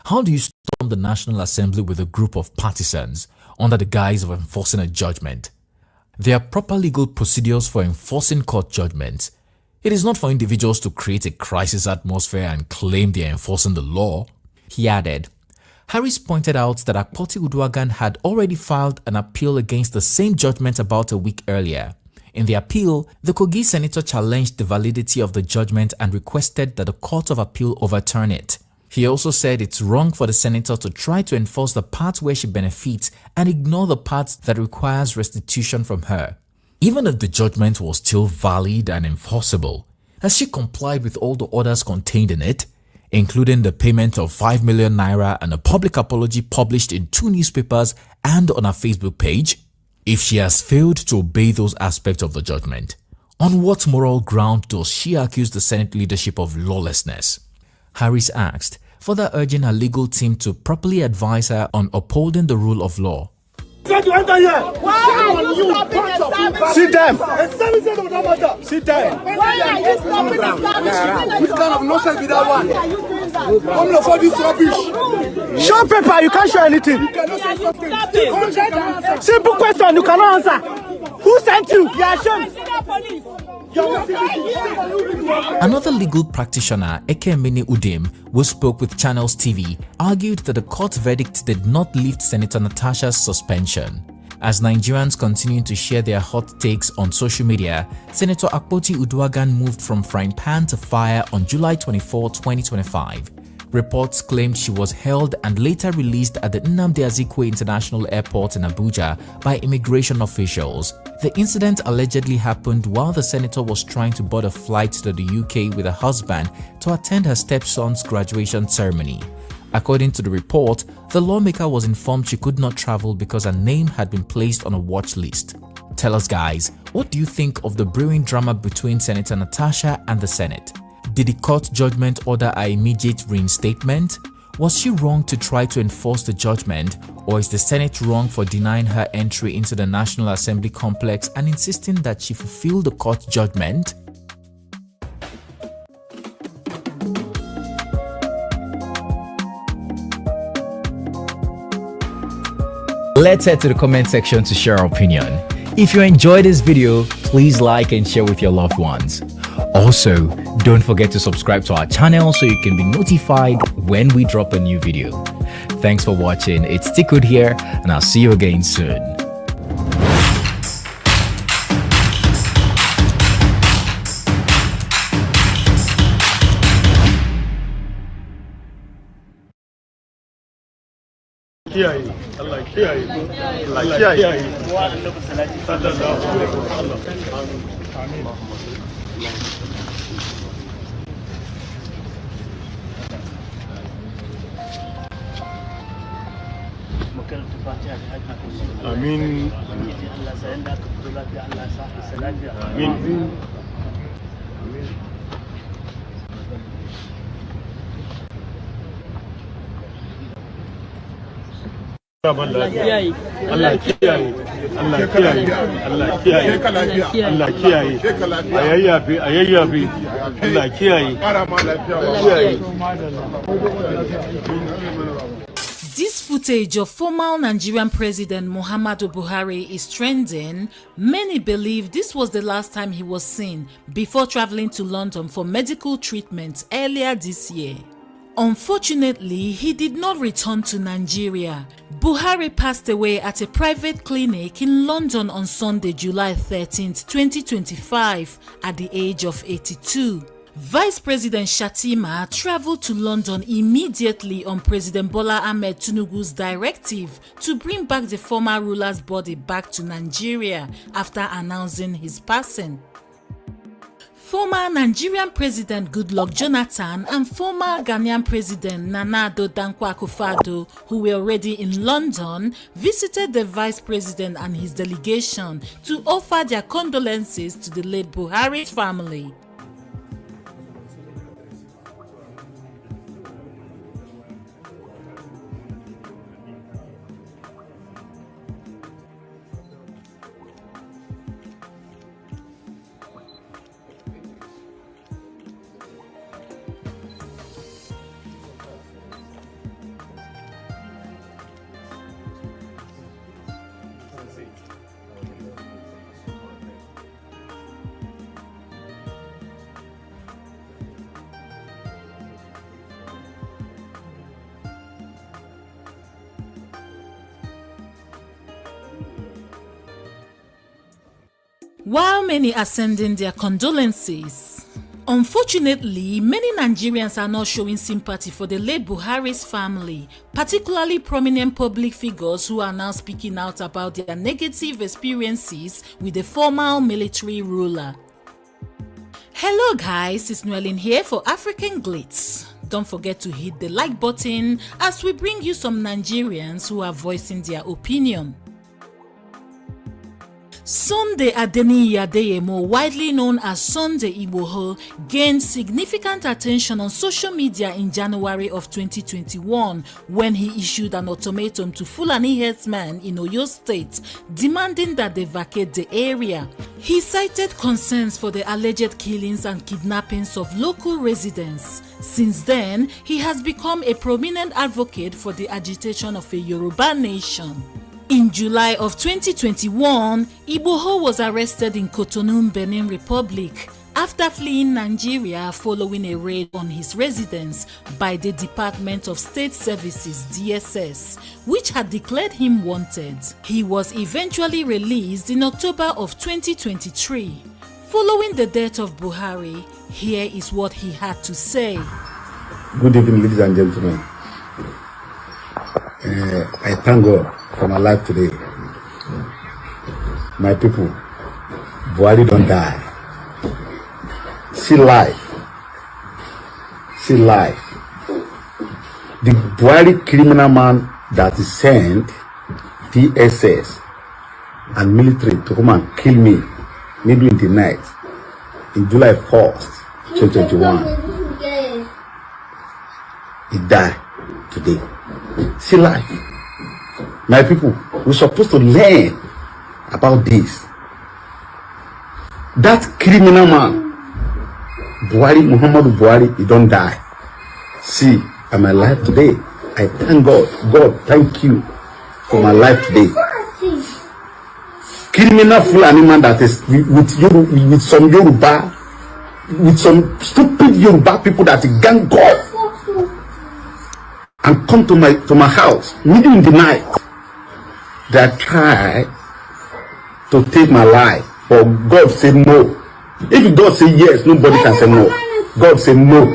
How do you storm the National Assembly with a group of partisans under the guise of enforcing a judgment? There are proper legal procedures for enforcing court judgments. It is not for individuals to create a crisis atmosphere and claim they are enforcing the law. He added. Harris pointed out that Akpoti Uduaghan had already filed an appeal against the same judgment about a week earlier. In the appeal, the Kogi senator challenged the validity of the judgment and requested that the Court of Appeal overturn it. He also said it's wrong for the senator to try to enforce the parts where she benefits and ignore the parts that requires restitution from her. Even if the judgment was still valid and enforceable, has she complied with all the orders contained in it, including the payment of 5 million naira and a public apology published in 2 newspapers and on her Facebook page? If she has failed to obey those aspects of the judgment, on what moral ground does she accuse the Senate leadership of lawlessness? Harris asked, further urging her legal team to properly advise her on upholding the rule of law. Sit down. Sit down. Why are you stopping the service? Which kind of nonsense be that one? Come for this rubbish. Show paper, you can't show anything. Simple question, you cannot answer. Who sent you? You are ashamed. Another legal practitioner, Ekemini Udim, who spoke with Channels TV, argued that the court verdict did not lift Senator Natasha's suspension. As Nigerians continue to share their hot takes on social media, Senator Akpoti Uduaghan moved from frying pan to fire on July 24, 2025. Reports claimed she was held and later released at the Nnamdi Azikiwe International Airport in Abuja by immigration officials. The incident allegedly happened while the senator was trying to board a flight to the UK with her husband to attend her stepson's graduation ceremony. According to the report, the lawmaker was informed she could not travel because her name had been placed on a watch list. Tell us guys, what do you think of the brewing drama between Senator Natasha and the Senate? Did the court judgment order her immediate reinstatement? Was she wrong to try to enforce the judgment, or is the Senate wrong for denying her entry into the National Assembly complex and insisting that she fulfill the court judgment? Let's head to the comment section to share our opinion. If you enjoyed this video, please like and share with your loved ones. Also, don't forget to subscribe to our channel so you can be notified when we drop a new video. Thanks for watching. It's Tiko here, and I'll see you again soon. Allah kiyaye. Allah kiyaye. Amin. Amin. Allah kiyaye. Allah kiyaye. Allah kiyaye. Allah kiyaye. Allah kiyaye. Ayayyafi. Allah kiyaye. This footage of former Nigerian President Muhammadu Buhari is trending. Many believe this was the last time he was seen before traveling to London for medical treatment earlier this year. Unfortunately, he did not return to Nigeria. Buhari passed away at a private clinic in London on Sunday, July 13, 2025, at the age of 82. Vice President Shatima traveled to London immediately on President Bola Ahmed Tinubu's directive to bring back the former ruler's body back to Nigeria after announcing his passing. Former Nigerian President Goodluck Jonathan and former Ghanaian President Nana Addo Dankwa Akufo-Addo, who were already in London, visited the Vice President and his delegation to offer their condolences to the late Buhari family. While many are sending their condolences, unfortunately, many Nigerians are not showing sympathy for the late Buhari's family, particularly prominent public figures who are now speaking out about their negative experiences with the former military ruler. Hello guys, it's Noelin here for African Glitz. Don't forget to hit the like button as we bring you some Nigerians who are voicing their opinion. Sunday Adeniyi Adeyemo, widely known as Sunday Igboho, gained significant attention on social media in January of 2021 when he issued an ultimatum to Fulani herdsmen in Oyo State, demanding that they vacate the area. He cited concerns for the alleged killings and kidnappings of local residents. Since then, he has become a prominent advocate for the agitation of a Yoruba nation. In July of 2021, Igboho was arrested in Cotonou, Benin Republic, after fleeing Nigeria following a raid on his residence by the Department of State Services (DSS), which had declared him wanted. He was eventually released in October of 2023. Following the death of Buhari, here is what he had to say. Good evening, ladies and gentlemen. I thank God for my life today. My people, Buhari don't die. See life. See life. The Buhari criminal man that is sent DSS and military to come and kill me middle in the night in July 1st, 2021. He died today. See life. My people, we're supposed to learn about this. That criminal man, Buhari, Muhammadu Buhari, he don't die. See, I'm alive today. I thank God. God, thank you for my life today. Criminal Fulani man that is with some Yoruba, with some stupid Yoruba people that gang God and come to my house middle in the night. They try to take my life, but God said no. If God say yes, nobody can say no. God said no.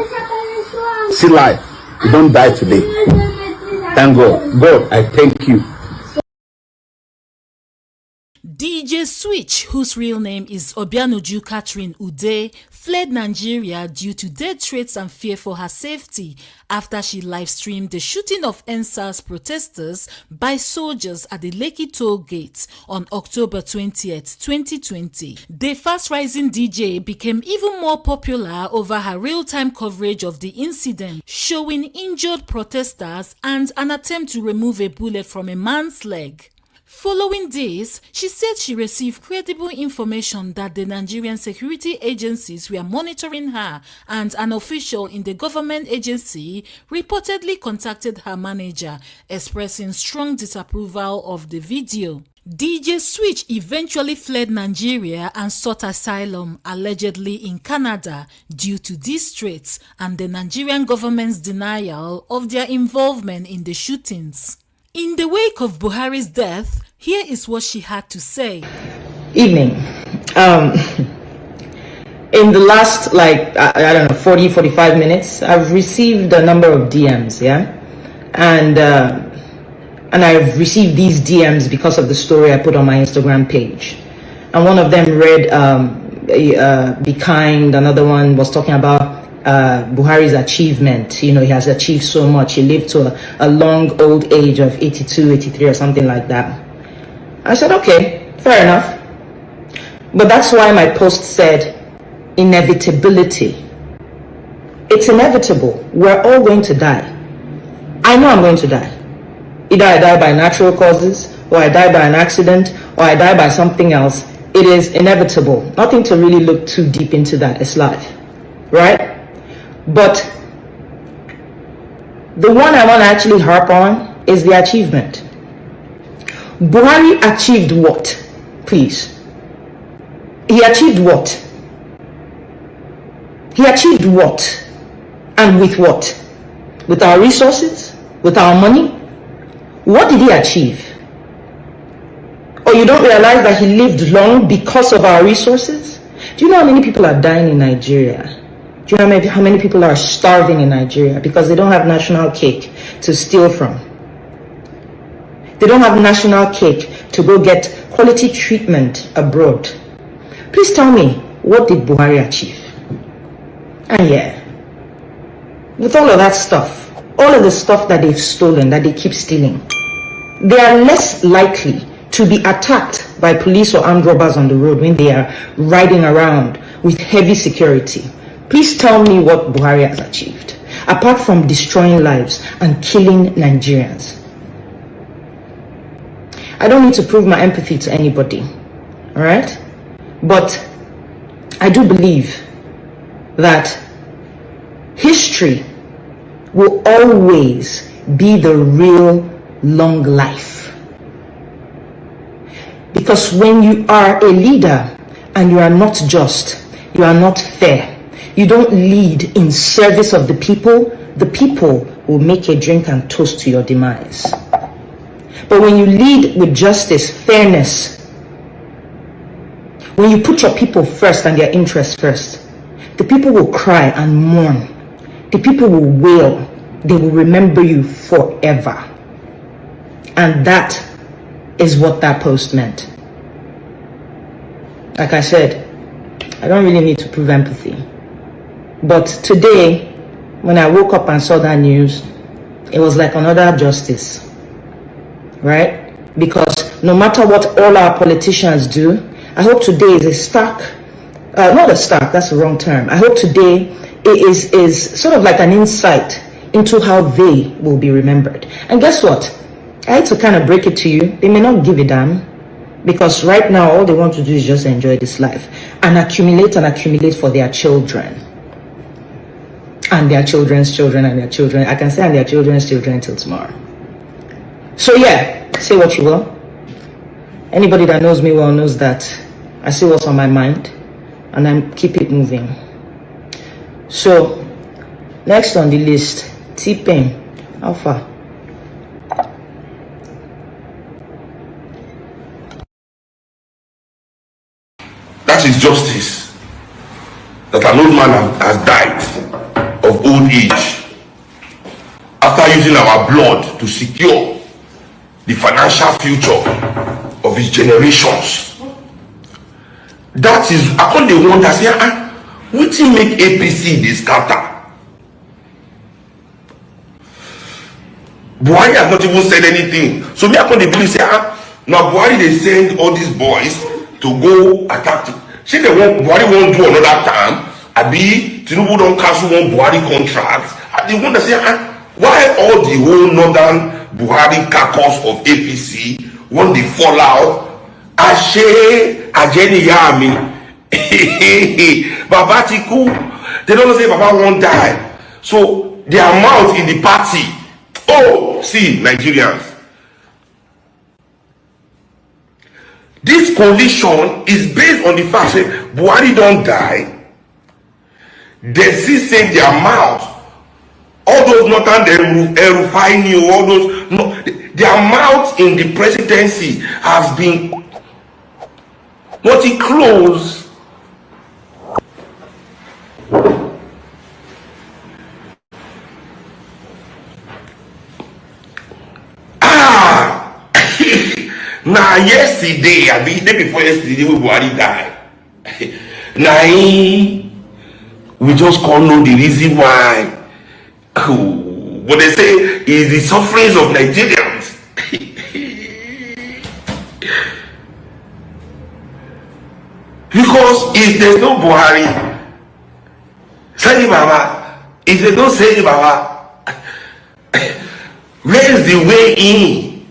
See life. You don't die today. Thank God. God, I thank you. DJ Switch, whose real name is Obianuju Catherine Ude, fled Nigeria due to death threats and fear for her safety after she live-streamed the shooting of NSAS protesters by soldiers at the Lekki toll gate on October 20th, 2020. The fast-rising DJ became even more popular over her real-time coverage of the incident, showing injured protesters and an attempt to remove a bullet from a man's leg. Following this, she said she received credible information that the Nigerian security agencies were monitoring her, and an official in the government agency reportedly contacted her manager, expressing strong disapproval of the video. DJ Switch eventually fled Nigeria and sought asylum, allegedly in Canada, due to these threats and the Nigerian government's denial of their involvement in the shootings. In the wake of Buhari's death, here is what she had to say. Evening. In the last, I don't know, 40, 45 minutes, I've received a number of DMs, yeah? And I've received these DMs because of the story I put on my Instagram page. And one of them read, Be Kind. Another one was talking about Buhari's achievement. You know, he has achieved so much. He lived to a long old age of 82, 83 or something like that. I said, okay, fair enough. But that's why my post said inevitability. It's inevitable. We're all going to die. I know I'm going to die. Either I die by natural causes, or I die by an accident, or I die by something else. It is inevitable. Nothing to really look too deep into that. It's life, right? But the one I want to actually harp on is the achievement. Buhari achieved what? Please. He achieved what? He achieved what? And with what? With our resources? With our money? What did he achieve? Or you don't realize that he lived long because of our resources? Do you know how many people are dying in Nigeria? Do you know how many people are starving in Nigeria because they don't have national cake to steal from? They don't have national cake to go get quality treatment abroad. Please tell me, what did Buhari achieve? And yeah, with all of that stuff, all of the stuff that they've stolen, that they keep stealing, they are less likely to be attacked by police or armed robbers on the road when they are riding around with heavy security. Please tell me what Buhari has achieved, apart from destroying lives and killing Nigerians. I don't need to prove my empathy to anybody, all right? But I do believe that history will always be the real long life. Because when you are a leader and you are not just, you are not fair, you don't lead in service of the people will make a drink and toast to your demise. But when you lead with justice, fairness, when you put your people first and their interests first, the people will cry and mourn. The people will wail. They will remember you forever. And that is what that post meant. Like I said, I don't really need to prove empathy. But today, when I woke up and saw that news, it was like another justice, right? Because no matter what all our politicians do, I hope today is a stark, not a stark, that's the wrong term. I hope today it is sort of like an insight into how they will be remembered. And guess what? I hate to kind of break it to you, they may not give a damn, because right now all they want to do is just enjoy this life and accumulate for their children. And their children's children and their children. I can say and their children's children till tomorrow. So yeah, say what you will. Anybody that knows me well knows that I say what's on my mind and I keep it moving. So next on the list, T-Pain, Alpha. That is justice. That an old man has died of old age after using our blood to secure the financial future of his generations. That is, I call the one that say, what will make APC this scatter? Buhari has not even said anything. So me, I call the believe say, now Buhari they send all these boys to go attack. See, they want Buhari won't do another time. Abi Tinubu don't cancel one Buhari contract. And they want to say, why all the whole northern Buhari caucus of APC when they fall out? Ashe Ajeni Yami Baba Tiko. They don't say Baba won't die. So their mouth in the party. Oh, see, Nigerians. This coalition is based on the fact that Buhari don't die. They still say their mouth. All those northern refineries, all those, no, their mouth in the presidency has been closed. Now yesterday, I mean, the day before yesterday, when Buhari died. Now we just can't know the reason why. What they say is the sufferings of Nigerians. Because if there's no Buhari, say Baba, if they don't say Baba, where is the way in?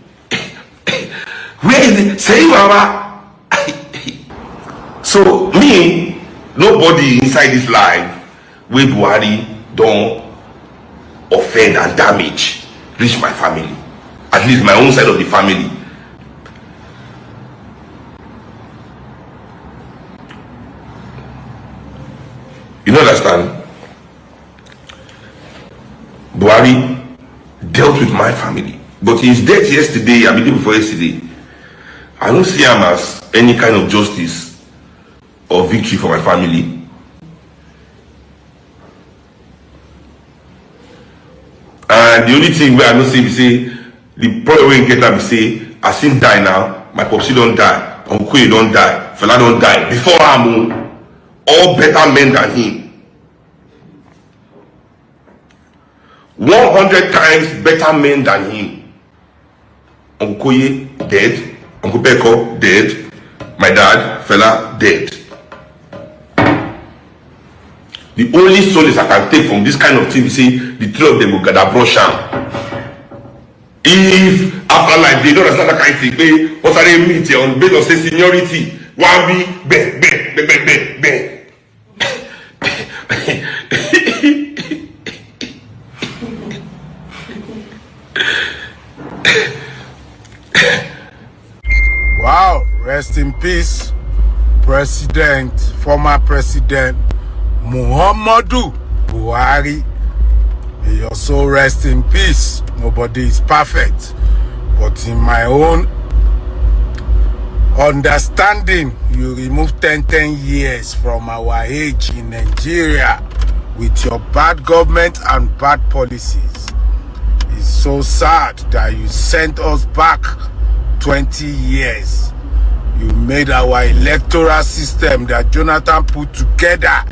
Where is it? Say Baba. So me, nobody inside this life with Buhari don't offend and damage reach my family, at least my own side of the family. You don't understand? Buhari dealt with my family, but his death yesterday, I believe before yesterday, I don't see him as any kind of justice or victory for my family. And the only thing where I don't see, say, the problem we get up, say, I seen die now, my popsi don't die, Uncle don't die, fella don't die. Before I'm all better men than him. 100 times better men than him. Uncle dead, Uncle Peko dead, my dad, fella dead. The only solace I can take from this kind of thing is say the three of them will gather brush am. If after like they don't understand that kind of thing, what are they meet on based on say seniority? One be be. Wow, rest in peace, former President Muhammadu Buhari. May your soul rest in peace. Nobody is perfect, but in my own understanding, you remove 10 years from our age in Nigeria with your bad government and bad policies. It's so sad that you sent us back 20 years. You made our electoral system that Jonathan put together,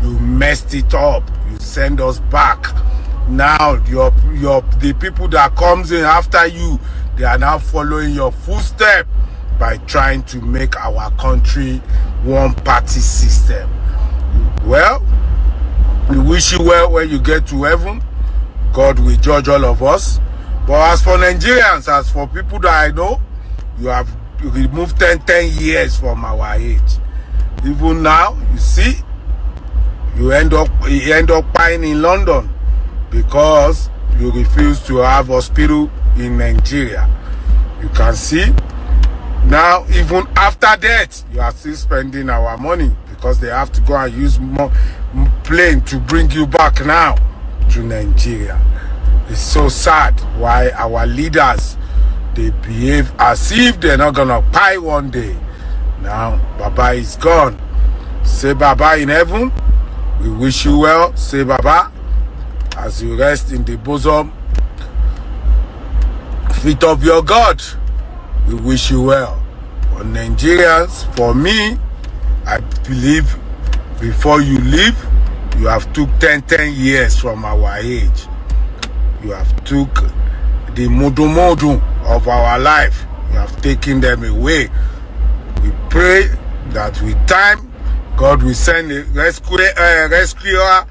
you messed it up. You send us back. Now the people that comes in after you, they are now following your footsteps by trying to make our country one party system. Well, we wish you well when you get to heaven. God will judge all of us. But as for Nigerians, as for people that I know, you have removed 10 years from our age. Even now, you see, you end up buying in London because you refuse to have hospital in Nigeria. You can see now, even after that, you are still spending our money because they have to go and use more plane to bring you back now to Nigeria. It's so sad why our leaders, they behave as if they're not gonna pay one day. Now Baba is gone. Say Baba in heaven, we wish you well. Say Baba as you rest in the bosom feet of your God. We wish you well. For Nigerians, for me, I believe before you leave, you have took 10 years from our age. You have took the modu of our life. You have taken them away. We pray that with time, God will send a rescuer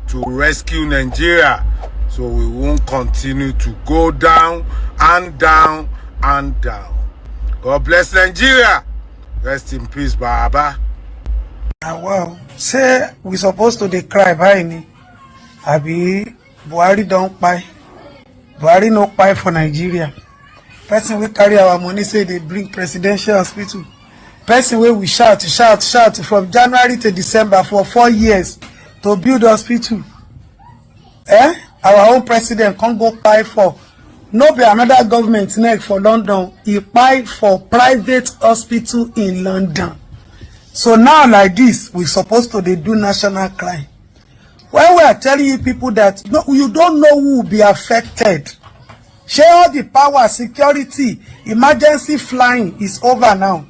to rescue Nigeria, so we won't continue to go down and down and down. God bless Nigeria. Rest in peace, Baba. Well, say we supposed to cry by ni. Abi Buhari don't buy. Buhari no buy for Nigeria. Person we carry our money say they bring presidential hospital. Person where we shout from January to December for 4 years to build hospital. Our own president can't go buy for. No be another government next for London. He buy for private hospital in London. So now like this, we supposed to do national crime. When we are telling you people that no, you don't know who will be affected. Share all the power, security, emergency flying is over now.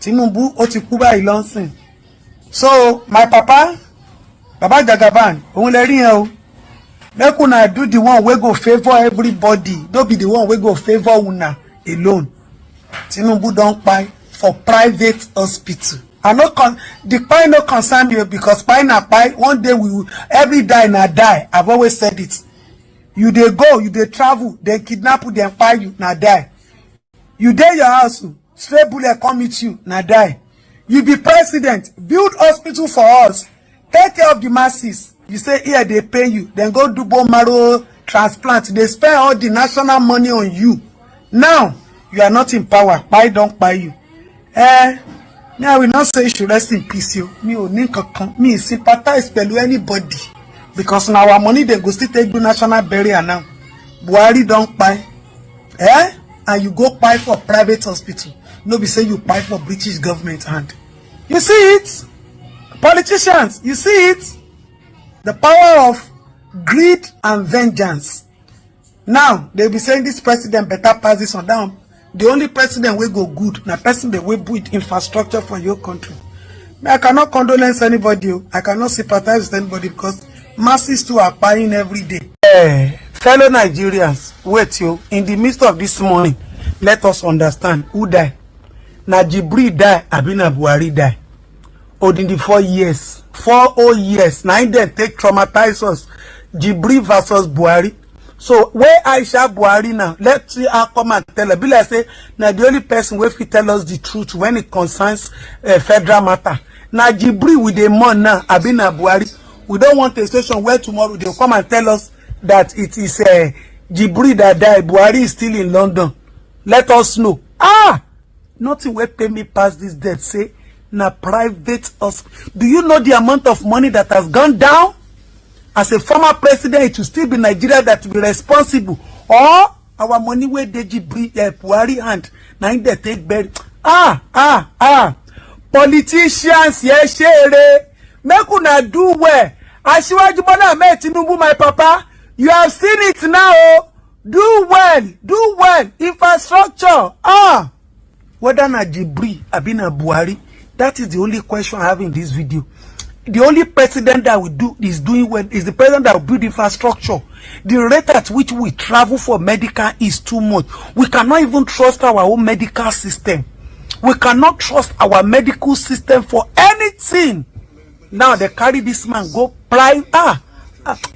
Tinubu otikuba ilonsin. So my Baba Jagaban, make una do the one we go favor everybody. Don't be the one we go favor una alone. Tinubu don't buy for private hospital. I no the pie no concern you because pie na pie. One day we will every die na die. I've always said it. You dey go, you dey travel, they kidnap you, they pie you na die. You dey your house, straight bullet come meet you na die. You be president, build hospital for us, take care of the masses. You say here they pay you, then go do bone marrow transplant. They spend all the national money on you. Now you are not in power. Pie don't buy you. Now I will not say you should rest in peace. Me sympathize with anybody because now our money they go still take do national burial now. Buhari don't buy, and you go buy for private hospital. No be say you fight for British government hand. You see it? Politicians, you see it? The power of greed and vengeance. Now, they'll be saying this president better pass this on down. The only president will go good. Now, person that will build infrastructure for your country. I cannot condolence anybody. I cannot sympathize with anybody because masses too are buying every day. Fellow Nigerians, wait you. In the midst of this morning, let us understand who died. Najibri died, Abina Buhari died. In the 4 years. 4 years. Now they take traumatize us. Jibri versus Buhari. So where Aisha Buhari now? Let's see her come and tell her. Be like say, now the only person who will tell us the truth when it concerns federal matter. Now Jibri with the money now, Abina Buhari. We don't want a situation where tomorrow they'll come and tell us that it is Jibri that died. Buhari is still in London. Let us know. Nothing will pay me past this death. Say, na private hospital. Do you know the amount of money that has gone down? As a former president, it will still be Nigeria that will be responsible. Or our money where they Buhari hand. Now they take bed. Politicians, yes, share. Make una do well. Asiwaju Bola Ahmed Tinubu, my papa. You have seen it now. Do well. Do well. Infrastructure. Whether na Jibri, Abina Buhari. That is the only question I have in this video. The only president that will do is doing well is the president that will build infrastructure. The rate at which we travel for medical is too much. We cannot even trust our own medical system. We cannot trust our medical system for anything. Now they carry this man go private.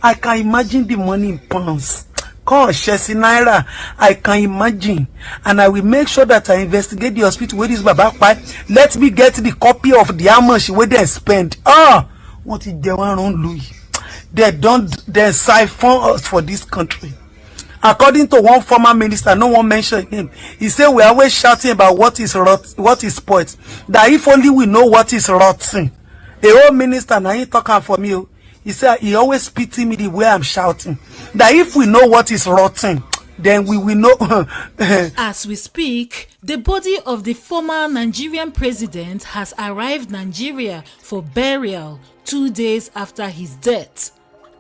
I can imagine the money in pounds. Naira, I can imagine, and I will make sure that I investigate the hospital where this Baba Pai. Let me get the copy of the how much where they spend. What is they want on Louis? They siphon us for this country. According to one former minister, no one mentioned him. He said we are always shouting about what is spoiled. That if only we know what is rotten. A old minister now he talking for me. He said he always pity me the way I'm shouting. That if we know what is rotten, then we will know. As we speak, the body of the former Nigerian president has arrived Nigeria for burial 2 days after his death.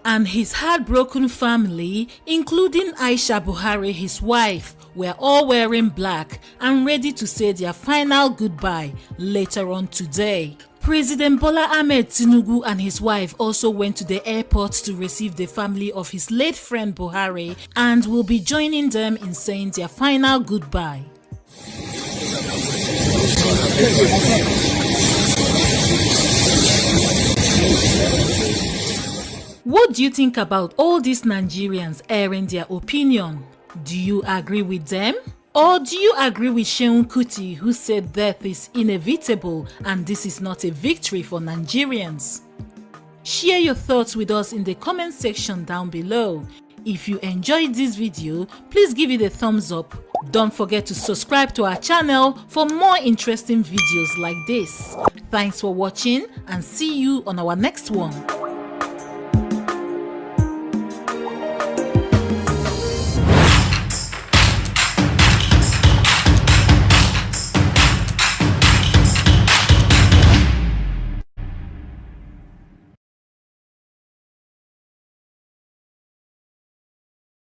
And his heartbroken family, including Aisha Buhari, his wife, were all wearing black and ready to say their final goodbye later on today. President Bola Ahmed Tinubu and his wife also went to the airport to receive the family of his late friend Buhari and will be joining them in saying their final goodbye. What do you think about all these Nigerians airing their opinion? Do you agree with them? Or do you agree with Sheun Kuti, who said death is inevitable and this is not a victory for Nigerians? Share your thoughts with us in the comment section down below. If you enjoyed this video, please give it a thumbs up. Don't forget to subscribe to our channel for more interesting videos like this. Thanks for watching and see you on our next one.